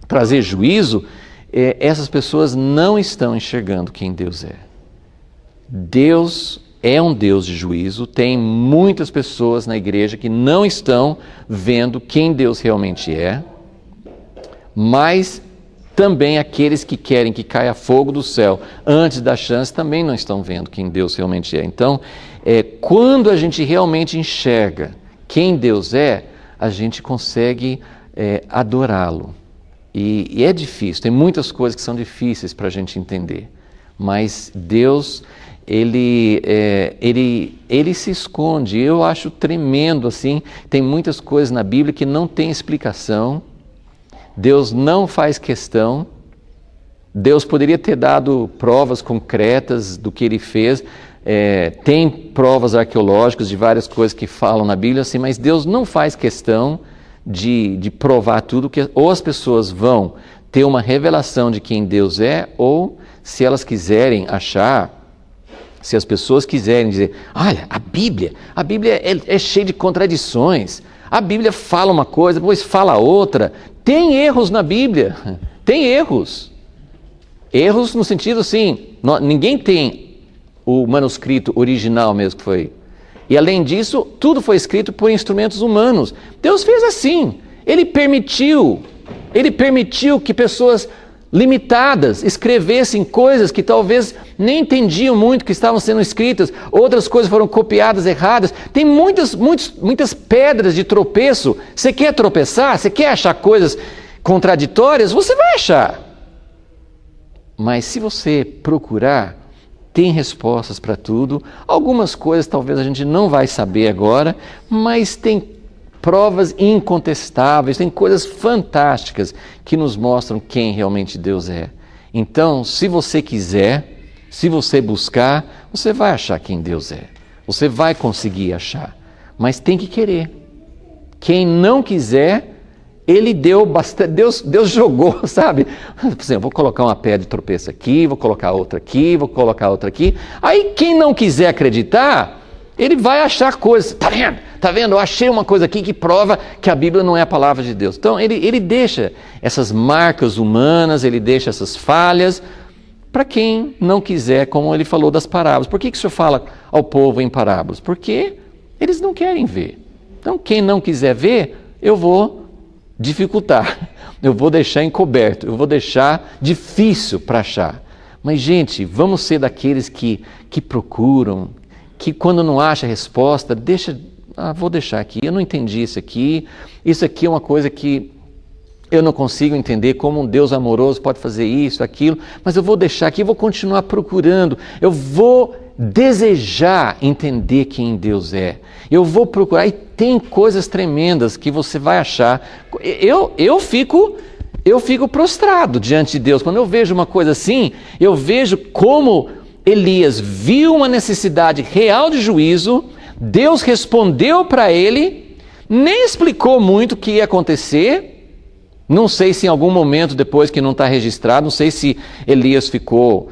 trazer juízo? Essas pessoas não estão enxergando quem Deus é. Deus é um Deus de juízo. Tem muitas pessoas na igreja que não estão vendo quem Deus realmente é, mas também aqueles que querem que caia fogo do céu antes da chance também não estão vendo quem Deus realmente é. Então, quando a gente realmente enxerga quem Deus é, a gente consegue adorá-lo. E é difícil, tem muitas coisas que são difíceis para a gente entender, mas Deus, ele se esconde. Eu acho tremendo assim, tem muitas coisas na Bíblia que não tem explicação. Deus não faz questão. Deus poderia ter dado provas concretas do que Ele fez. Tem provas arqueológicas de várias coisas que falam na Bíblia, assim, mas Deus não faz questão de provar tudo, que ou as pessoas vão ter uma revelação de quem Deus é, ou se elas quiserem achar, se as pessoas quiserem dizer, olha, a Bíblia é cheia de contradições, a Bíblia fala uma coisa, depois fala outra. Tem erros na Bíblia, tem erros. Erros no sentido assim, ninguém tem o manuscrito original mesmo que foi. E além disso, tudo foi escrito por instrumentos humanos. Deus fez assim, Ele permitiu que pessoas limitadas escrevessem coisas que talvez nem entendiam muito que estavam sendo escritas, outras coisas foram copiadas erradas. Tem muitas pedras de tropeço. Você quer tropeçar? Você quer achar coisas contraditórias? Você vai achar. Mas se você procurar, tem respostas para tudo. Algumas coisas talvez a gente não vai saber agora, mas tem provas incontestáveis, tem coisas fantásticas que nos mostram quem realmente Deus é. Então, se você quiser, se você buscar, você vai achar quem Deus é. Você vai conseguir achar, mas tem que querer. Quem não quiser, Ele deu bastante, Deus jogou, sabe? Por exemplo, vou colocar uma pedra de tropeço aqui, vou colocar outra aqui, vou colocar outra aqui. Aí quem não quiser acreditar, ele vai achar coisas. Tá Tá vendo? Eu achei uma coisa aqui que prova que a Bíblia não é a palavra de Deus. Então ele deixa essas marcas humanas, ele deixa essas falhas para quem não quiser, como ele falou das parábolas. Por que o Senhor fala ao povo em parábolas? Porque eles não querem ver. Então quem não quiser ver, eu vou dificultar, eu vou deixar encoberto, eu vou deixar difícil para achar. Mas, gente, vamos ser daqueles que procuram, que quando não acha a resposta, vou deixar aqui, eu não entendi isso aqui é uma coisa que eu não consigo entender como um Deus amoroso pode fazer isso, aquilo, mas eu vou deixar aqui, eu vou continuar procurando, eu vou desejar entender quem Deus é, eu vou procurar, e tem coisas tremendas que você vai achar. Eu fico prostrado diante de Deus, quando eu vejo uma coisa assim, eu vejo como Elias viu uma necessidade real de juízo, Deus respondeu para ele, nem explicou muito o que ia acontecer. Não sei se em algum momento depois que não está registrado, não sei se Elias ficou,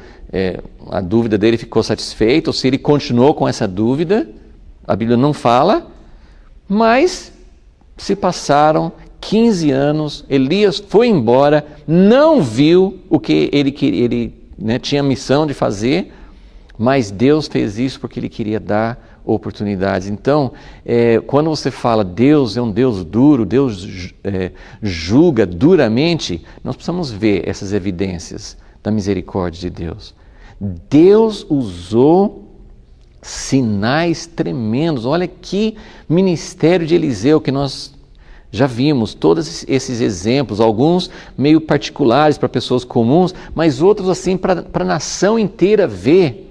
a dúvida dele ficou satisfeita, ou se ele continuou com essa dúvida, a Bíblia não fala, mas se passaram 15 anos, Elias foi embora, não viu o que ele tinha a missão de fazer, mas Deus fez isso porque Ele queria dar oportunidades. Então, quando você fala Deus é um Deus duro, Deus julga duramente, nós precisamos ver essas evidências da misericórdia de Deus. Deus usou sinais tremendos. Olha que ministério de Eliseu que nós já vimos, todos esses exemplos, alguns meio particulares para pessoas comuns, mas outros assim para a nação inteira ver.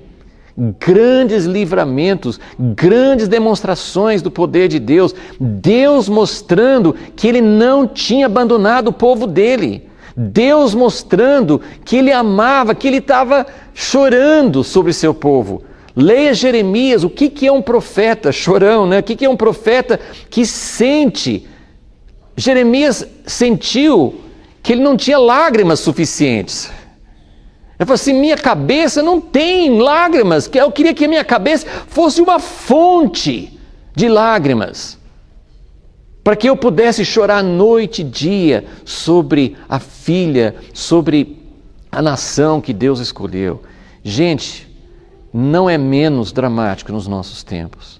Grandes livramentos, grandes demonstrações do poder de Deus, Deus mostrando que Ele não tinha abandonado o povo dele, Deus mostrando que Ele amava, que Ele estava chorando sobre seu povo. Leia Jeremias, o que é um profeta chorão, né? O que é um profeta que sente? Jeremias sentiu que ele não tinha lágrimas suficientes. Ele falou assim, minha cabeça não tem lágrimas, que eu queria que a minha cabeça fosse uma fonte de lágrimas, para que eu pudesse chorar noite e dia sobre a filha, sobre a nação que Deus escolheu. Gente, não é menos dramático nos nossos tempos.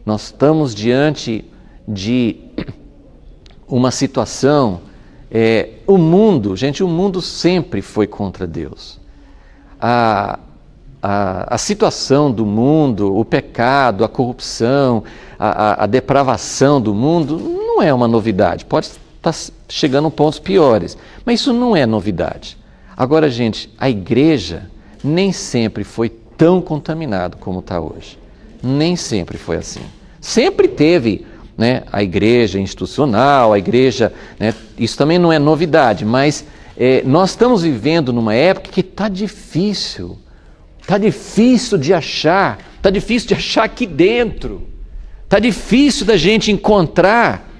Nós estamos diante de uma situação, o mundo sempre foi contra Deus. A situação do mundo, o pecado, a corrupção, a depravação do mundo não é uma novidade. Pode estar chegando a pontos piores, mas isso não é novidade. Agora, gente, a igreja nem sempre foi tão contaminada como está hoje. Nem sempre foi assim. Sempre teve, né, a igreja institucional, a igreja, né, isso também não é novidade, mas nós estamos vivendo numa época que está difícil de achar, está difícil de achar aqui dentro, está difícil da gente encontrar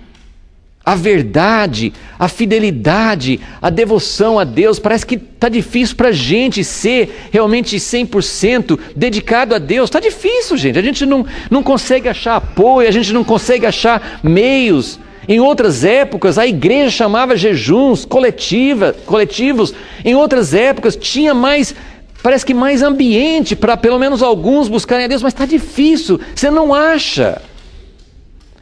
a verdade, a fidelidade, a devoção a Deus. Parece que está difícil para a gente ser realmente 100% dedicado a Deus. Está difícil, gente, a gente não consegue achar apoio, a gente não consegue achar meios. Em outras épocas, a igreja chamava jejuns coletivos. Em outras épocas, tinha parece que mais ambiente para pelo menos alguns buscarem a Deus, mas está difícil, você não acha.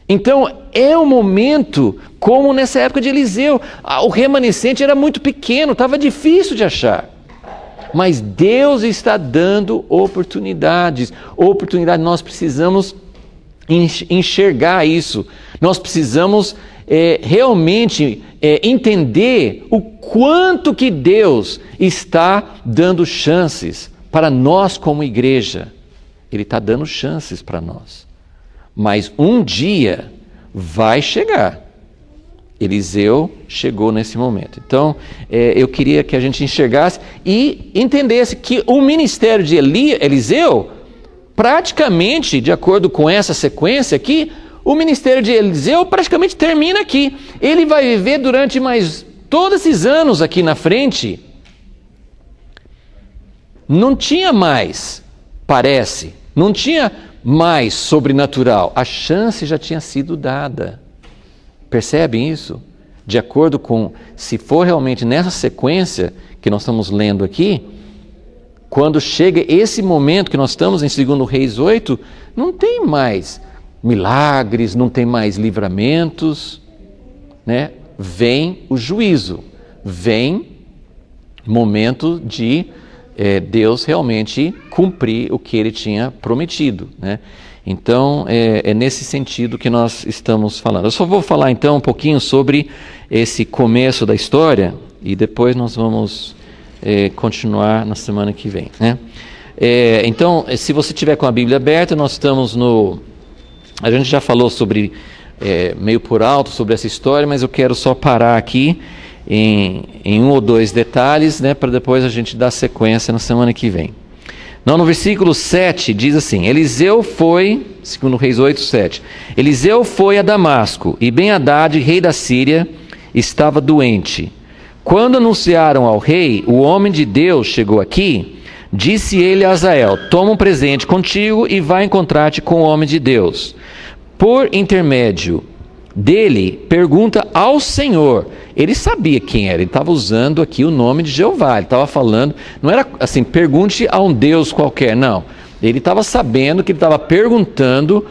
Então, é um momento como nessa época de Eliseu. O remanescente era muito pequeno, estava difícil de achar. Mas Deus está dando oportunidades. Nós precisamos enxergar isso. Nós precisamos realmente entender o quanto que Deus está dando chances para nós como igreja. Ele está dando chances para nós. Mas um dia vai chegar. Eliseu chegou nesse momento. Então, eu queria que a gente enxergasse e entendesse que o ministério de Eliseu, praticamente, de acordo com essa sequência aqui, o ministério de Eliseu praticamente termina aqui. Ele vai viver durante mais todos esses anos aqui na frente. Não tinha mais, parece, não tinha mais sobrenatural, a chance já tinha sido dada. Percebem isso? De acordo com, se for realmente nessa sequência que nós estamos lendo aqui, quando chega esse momento que nós estamos em 2 Reis 8, não tem mais milagres, não tem mais livramentos, né? Vem o juízo, vem momento de Deus realmente cumprir o que Ele tinha prometido, né? Então, é nesse sentido que nós estamos falando. Eu só vou falar então um pouquinho sobre esse começo da história e depois nós vamos continuar na semana que vem, né? Então, se você tiver com a Bíblia aberta, nós estamos no... A gente já falou sobre, meio por alto, sobre essa história, mas eu quero só parar aqui em um ou dois detalhes, né, para depois a gente dar sequência na semana que vem. Não, no versículo 7 diz assim: Eliseu foi, segundo Reis 8, 7, Eliseu foi a Damasco, e Ben-Hadad, rei da Síria, estava doente. Quando anunciaram ao rei, o homem de Deus chegou aqui, disse ele a Hazael: toma um presente contigo e vai encontrar-te com o homem de Deus. Por intermédio dele, pergunta ao Senhor. Ele sabia quem era, ele estava usando aqui o nome de Jeová, ele estava falando, não era assim, pergunte a um Deus qualquer, não. Ele estava sabendo que ele estava perguntando,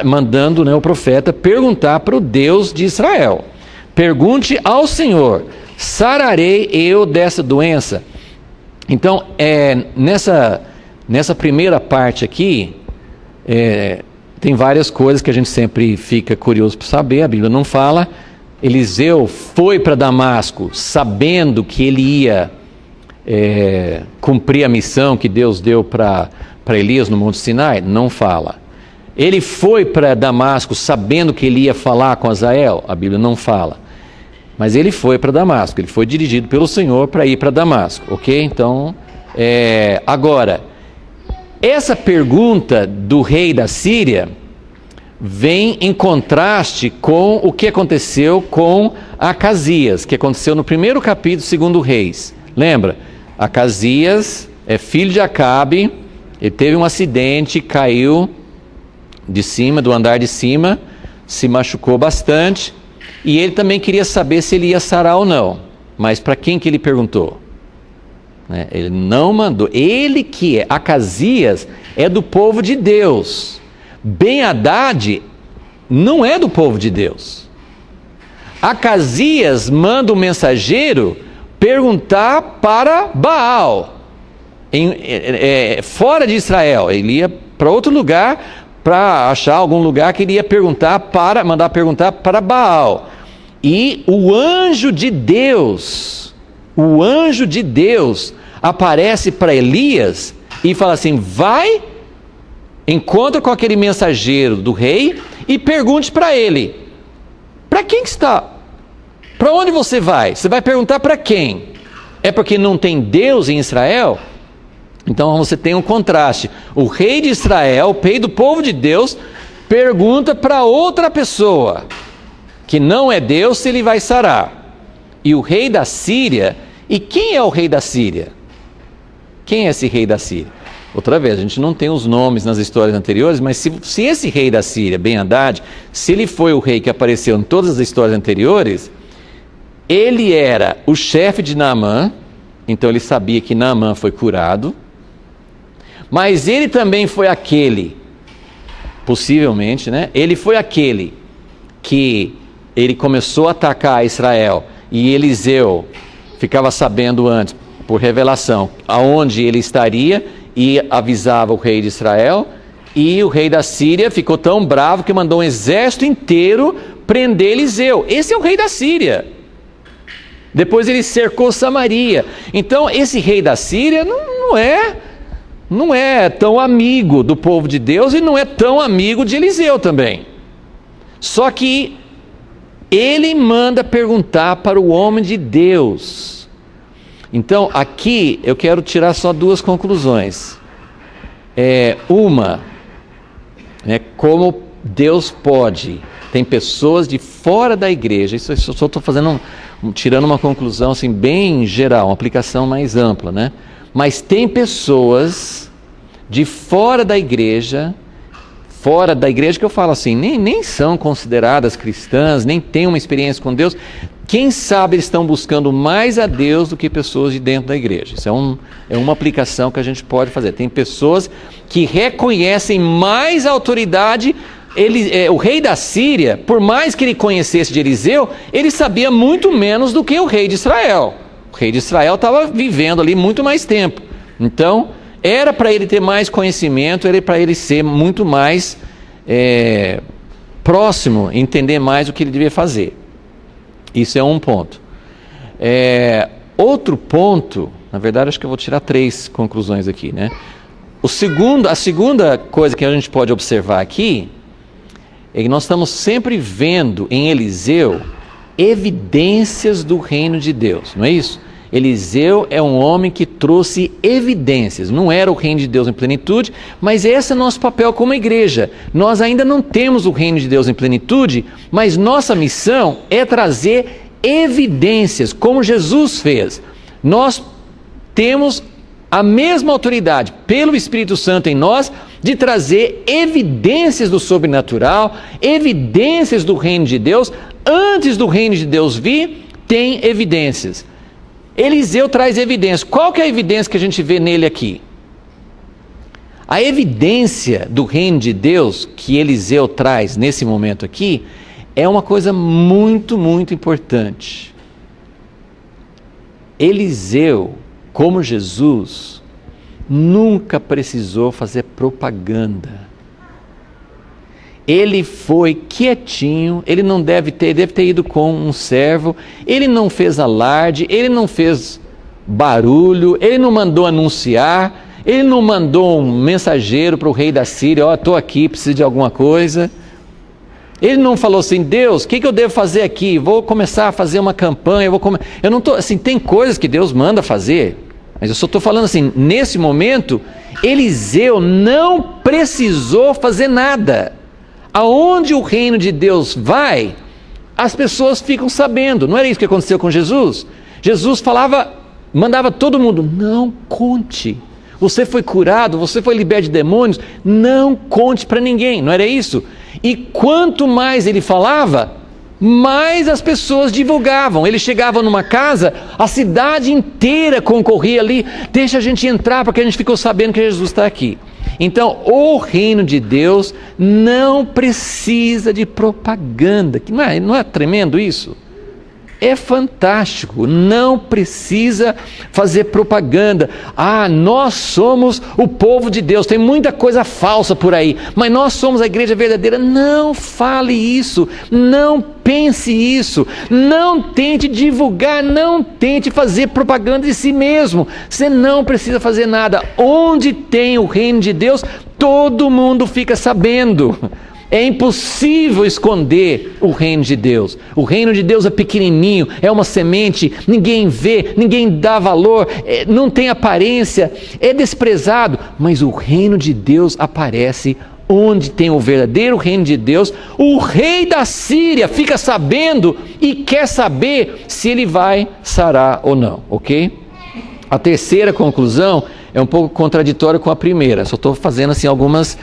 mandando, né, o profeta perguntar para o Deus de Israel. Pergunte ao Senhor: sararei eu dessa doença? Então, nessa primeira parte aqui, tem várias coisas que a gente sempre fica curioso para saber. A Bíblia não fala. Eliseu foi para Damasco sabendo que ele ia cumprir a missão que Deus deu para Elias no Monte Sinai? Não fala. Ele foi para Damasco sabendo que ele ia falar com Hazael? A Bíblia não fala. Mas ele foi para Damasco, ele foi dirigido pelo Senhor para ir para Damasco, ok? Então, agora, essa pergunta do rei da Síria vem em contraste com o que aconteceu com Acasias, que aconteceu no primeiro capítulo, 2 Reis. Lembra? Acasias é filho de Acabe, ele teve um acidente, caiu de cima, do andar de cima, se machucou bastante, e ele também queria saber se ele ia sarar ou não. Mas para quem que ele perguntou? Ele não mandou. Ele que é, Acasias é do povo de Deus. Ben-Hadad não é do povo de Deus. Acasias manda um mensageiro perguntar para Baal, fora de Israel. Ele ia para outro lugar para achar algum lugar que ele ia mandar perguntar para Baal. E o anjo de Deus aparece para Elias e fala assim: vai, encontra com aquele mensageiro do rei e pergunte para ele: para quem que está? Para onde você vai? Você vai perguntar para quem? É porque não tem Deus em Israel? Então você tem um contraste. O rei de Israel, o rei do povo de Deus, pergunta para outra pessoa que não é Deus se ele vai sarar. E o rei da Síria, e quem é o rei da Síria? Quem é esse rei da Síria? Outra vez, a gente não tem os nomes nas histórias anteriores, mas se esse rei da Síria, Ben-Hadad, se ele foi o rei que apareceu em todas as histórias anteriores, ele era o chefe de Naamã, então ele sabia que Naamã foi curado, mas ele também foi aquele, possivelmente, né? Ele foi aquele que ele começou a atacar Israel, e Eliseu ficava sabendo antes, por revelação, aonde ele estaria, e avisava o rei de Israel, e o rei da Síria ficou tão bravo que mandou um exército inteiro prender Eliseu. Esse é o rei da Síria. Depois ele cercou Samaria. Então esse rei da Síria não é tão amigo do povo de Deus e não é tão amigo de Eliseu também. Só que ele manda perguntar para o homem de Deus. Então aqui eu quero tirar só duas conclusões. Uma, como Deus pode, tem pessoas de fora da igreja, isso eu só estou tirando uma conclusão assim bem geral, uma aplicação mais ampla, né? Mas tem pessoas de fora da igreja fora da igreja, que eu falo assim, nem são consideradas cristãs, nem têm uma experiência com Deus, quem sabe eles estão buscando mais a Deus do que pessoas de dentro da igreja. Isso é uma aplicação que a gente pode fazer. Tem pessoas que reconhecem mais a autoridade. O rei da Síria, por mais que ele conhecesse de Eliseu, ele sabia muito menos do que o rei de Israel. O rei de Israel estava vivendo ali muito mais tempo. Então, era para ele ter mais conhecimento, era para ele ser muito mais próximo, entender mais o que ele devia fazer. Isso é um ponto. Outro ponto, na verdade acho que eu vou tirar 3 conclusões aqui, né? A segunda coisa que a gente pode observar aqui é que nós estamos sempre vendo em Eliseu evidências do reino de Deus, não é isso? Eliseu é um homem que trouxe evidências, não era o reino de Deus em plenitude, mas esse é nosso papel como igreja. Nós ainda não temos o reino de Deus em plenitude, mas nossa missão é trazer evidências, como Jesus fez. Nós temos a mesma autoridade, pelo Espírito Santo em nós, de trazer evidências do sobrenatural, evidências do reino de Deus. Antes do reino de Deus vir, tem evidências. Eliseu traz evidências. Qual que é a evidência que a gente vê nele aqui? A evidência do reino de Deus que Eliseu traz nesse momento aqui é uma coisa muito, muito importante. Eliseu, como Jesus, nunca precisou fazer propaganda. Ele foi quietinho, ele não deve ter ido com um servo, ele não fez alarde, ele não fez barulho, ele não mandou anunciar, ele não mandou um mensageiro para o rei da Síria, estou aqui, preciso de alguma coisa. Ele não falou assim, Deus, o que eu devo fazer aqui? Vou começar a fazer uma campanha, eu não estou, assim, tem coisas que Deus manda fazer, mas eu só estou falando assim, nesse momento, Eliseu não precisou fazer nada. Aonde o reino de Deus vai, as pessoas ficam sabendo. Não era isso que aconteceu com Jesus? Jesus mandava todo mundo, não conte. Você foi curado, você foi liberto de demônios, não conte para ninguém. Não era isso? E quanto mais ele falava, mais as pessoas divulgavam. Ele chegava numa casa, a cidade inteira concorria ali, deixa a gente entrar porque a gente ficou sabendo que Jesus está aqui. Então, o reino de Deus não precisa de propaganda. Não é tremendo isso? É fantástico, não precisa fazer propaganda. Nós somos o povo de Deus, tem muita coisa falsa por aí, mas nós somos a igreja verdadeira. Não fale isso, não pense isso, não tente divulgar, não tente fazer propaganda de si mesmo. Você não precisa fazer nada. Onde tem o reino de Deus, todo mundo fica sabendo. É impossível esconder o reino de Deus. O reino de Deus é pequenininho, é uma semente, ninguém vê, ninguém dá valor, não tem aparência, é desprezado. Mas o reino de Deus aparece onde tem o verdadeiro reino de Deus. O rei da Síria fica sabendo e quer saber se ele vai sarar ou não, ok? A terceira conclusão é um pouco contraditória com a primeira, só estou fazendo assim algumas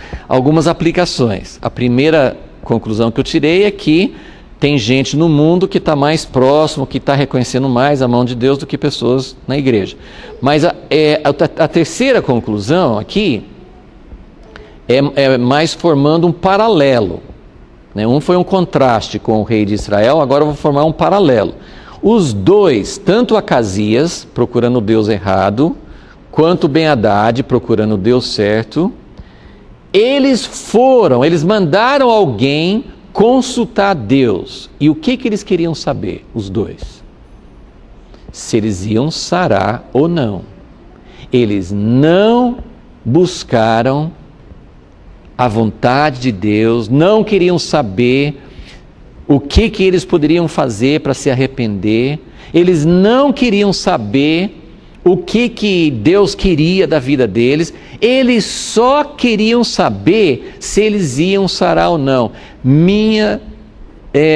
aplicações. A primeira conclusão que eu tirei é que tem gente no mundo que está mais próximo, que está reconhecendo mais a mão de Deus do que pessoas na igreja. Mas a terceira conclusão aqui é mais formando um paralelo, né? Um foi um contraste com o rei de Israel, agora eu vou formar um paralelo. Os dois, tanto Acasias, procurando o Deus errado, quanto Ben-Hadad, procurando o Deus certo, eles mandaram alguém consultar Deus. E o que eles queriam saber, os dois? Se eles iam sarar ou não. Eles não buscaram a vontade de Deus, não queriam saber o que eles poderiam fazer para se arrepender, eles não queriam saber o que Deus queria da vida deles, eles só queriam saber se eles iam sarar ou não. Minha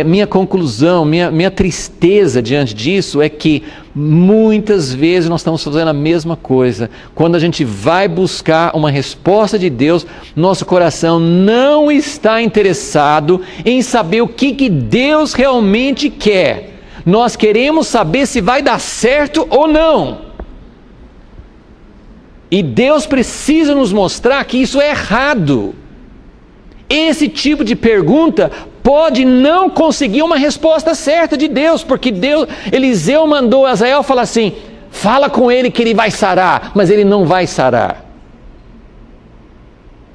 minha conclusão, minha tristeza diante disso é que muitas vezes nós estamos fazendo a mesma coisa. Quando a gente vai buscar uma resposta de Deus, nosso coração não está interessado em saber o que Deus realmente quer. Nós queremos saber se vai dar certo ou não. E Deus precisa nos mostrar que isso é errado. Esse tipo de pergunta pode não conseguir uma resposta certa de Deus, porque Eliseu mandou Azael falar assim: fala com ele que ele vai sarar, mas ele não vai sarar.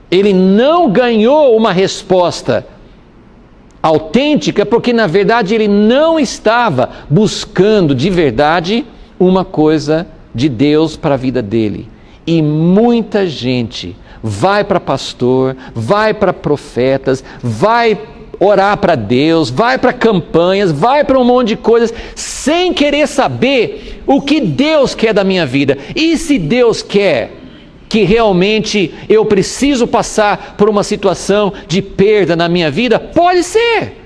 Ele não ganhou uma resposta autêntica, porque na verdade ele não estava buscando de verdade uma coisa de Deus para a vida dele. E muita gente vai para pastor, vai para profetas, vai orar para Deus, vai para campanhas, vai para um monte de coisas, sem querer saber o que Deus quer da minha vida. E se Deus quer que realmente eu preciso passar por uma situação de perda na minha vida, pode ser.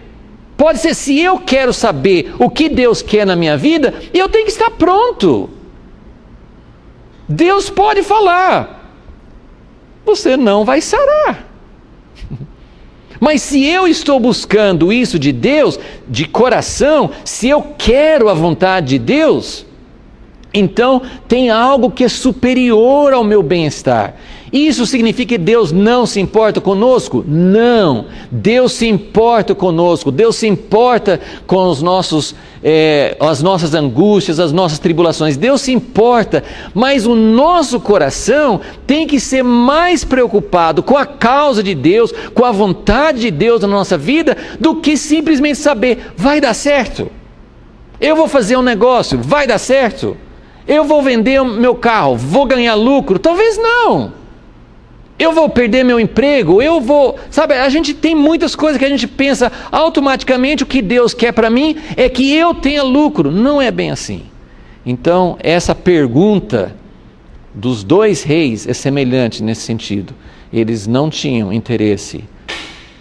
Pode ser, se eu quero saber o que Deus quer na minha vida, eu tenho que estar pronto. Deus pode falar: você não vai sarar. Mas se eu estou buscando isso de Deus, de coração, se eu quero a vontade de Deus, então tem algo que é superior ao meu bem-estar. Isso significa que Deus não se importa conosco? Não. Deus se importa conosco. Deus se importa com as nossas angústias, as nossas tribulações. Deus se importa, mas o nosso coração tem que ser mais preocupado com a causa de Deus, com a vontade de Deus na nossa vida, do que simplesmente saber: vai dar certo? Eu vou fazer um negócio, vai dar certo? Eu vou vender o meu carro, vou ganhar lucro? Talvez não. Eu vou perder meu emprego, sabe, a gente tem muitas coisas que a gente pensa automaticamente: o que Deus quer para mim é que eu tenha lucro. Não é bem assim. Então, essa pergunta dos dois reis é semelhante nesse sentido. Eles não tinham interesse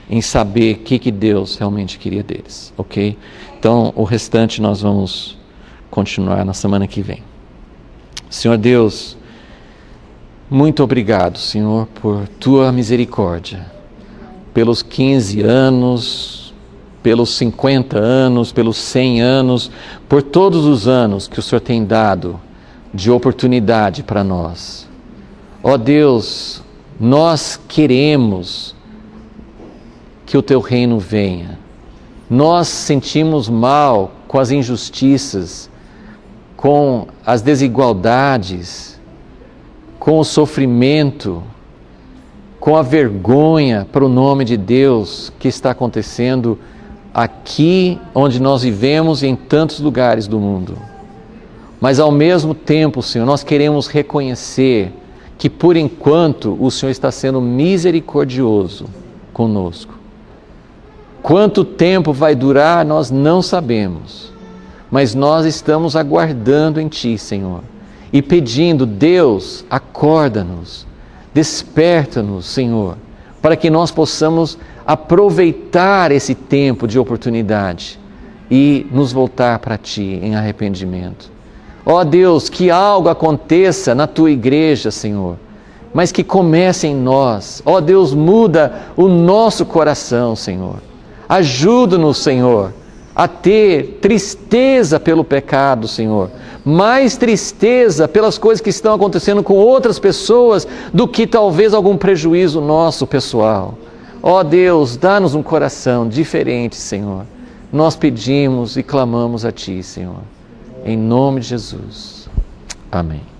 em saber o que Deus realmente queria deles, ok? Então, o restante nós vamos continuar na semana que vem. Senhor Deus, muito obrigado, Senhor, por Tua misericórdia, pelos 15 anos, pelos 50 anos, pelos 100 anos, por todos os anos que o Senhor tem dado de oportunidade para nós. Ó Deus, nós queremos que o Teu reino venha. Nós sentimos mal com as injustiças, com as desigualdades, com o sofrimento, com a vergonha para o nome de Deus que está acontecendo aqui onde nós vivemos e em tantos lugares do mundo. Mas ao mesmo tempo, Senhor, nós queremos reconhecer que por enquanto o Senhor está sendo misericordioso conosco. Quanto tempo vai durar, nós não sabemos, mas nós estamos aguardando em Ti, Senhor, e pedindo: Deus, acorda-nos, desperta-nos, Senhor, para que nós possamos aproveitar esse tempo de oportunidade e nos voltar para Ti em arrependimento. Ó Deus, que algo aconteça na Tua igreja, Senhor, mas que comece em nós. Ó Deus, muda o nosso coração, Senhor. Ajuda-nos, Senhor, a ter tristeza pelo pecado, Senhor, mais tristeza pelas coisas que estão acontecendo com outras pessoas do que talvez algum prejuízo nosso pessoal. Ó Deus, dá-nos um coração diferente, Senhor. Nós pedimos e clamamos a Ti, Senhor, em nome de Jesus. Amém.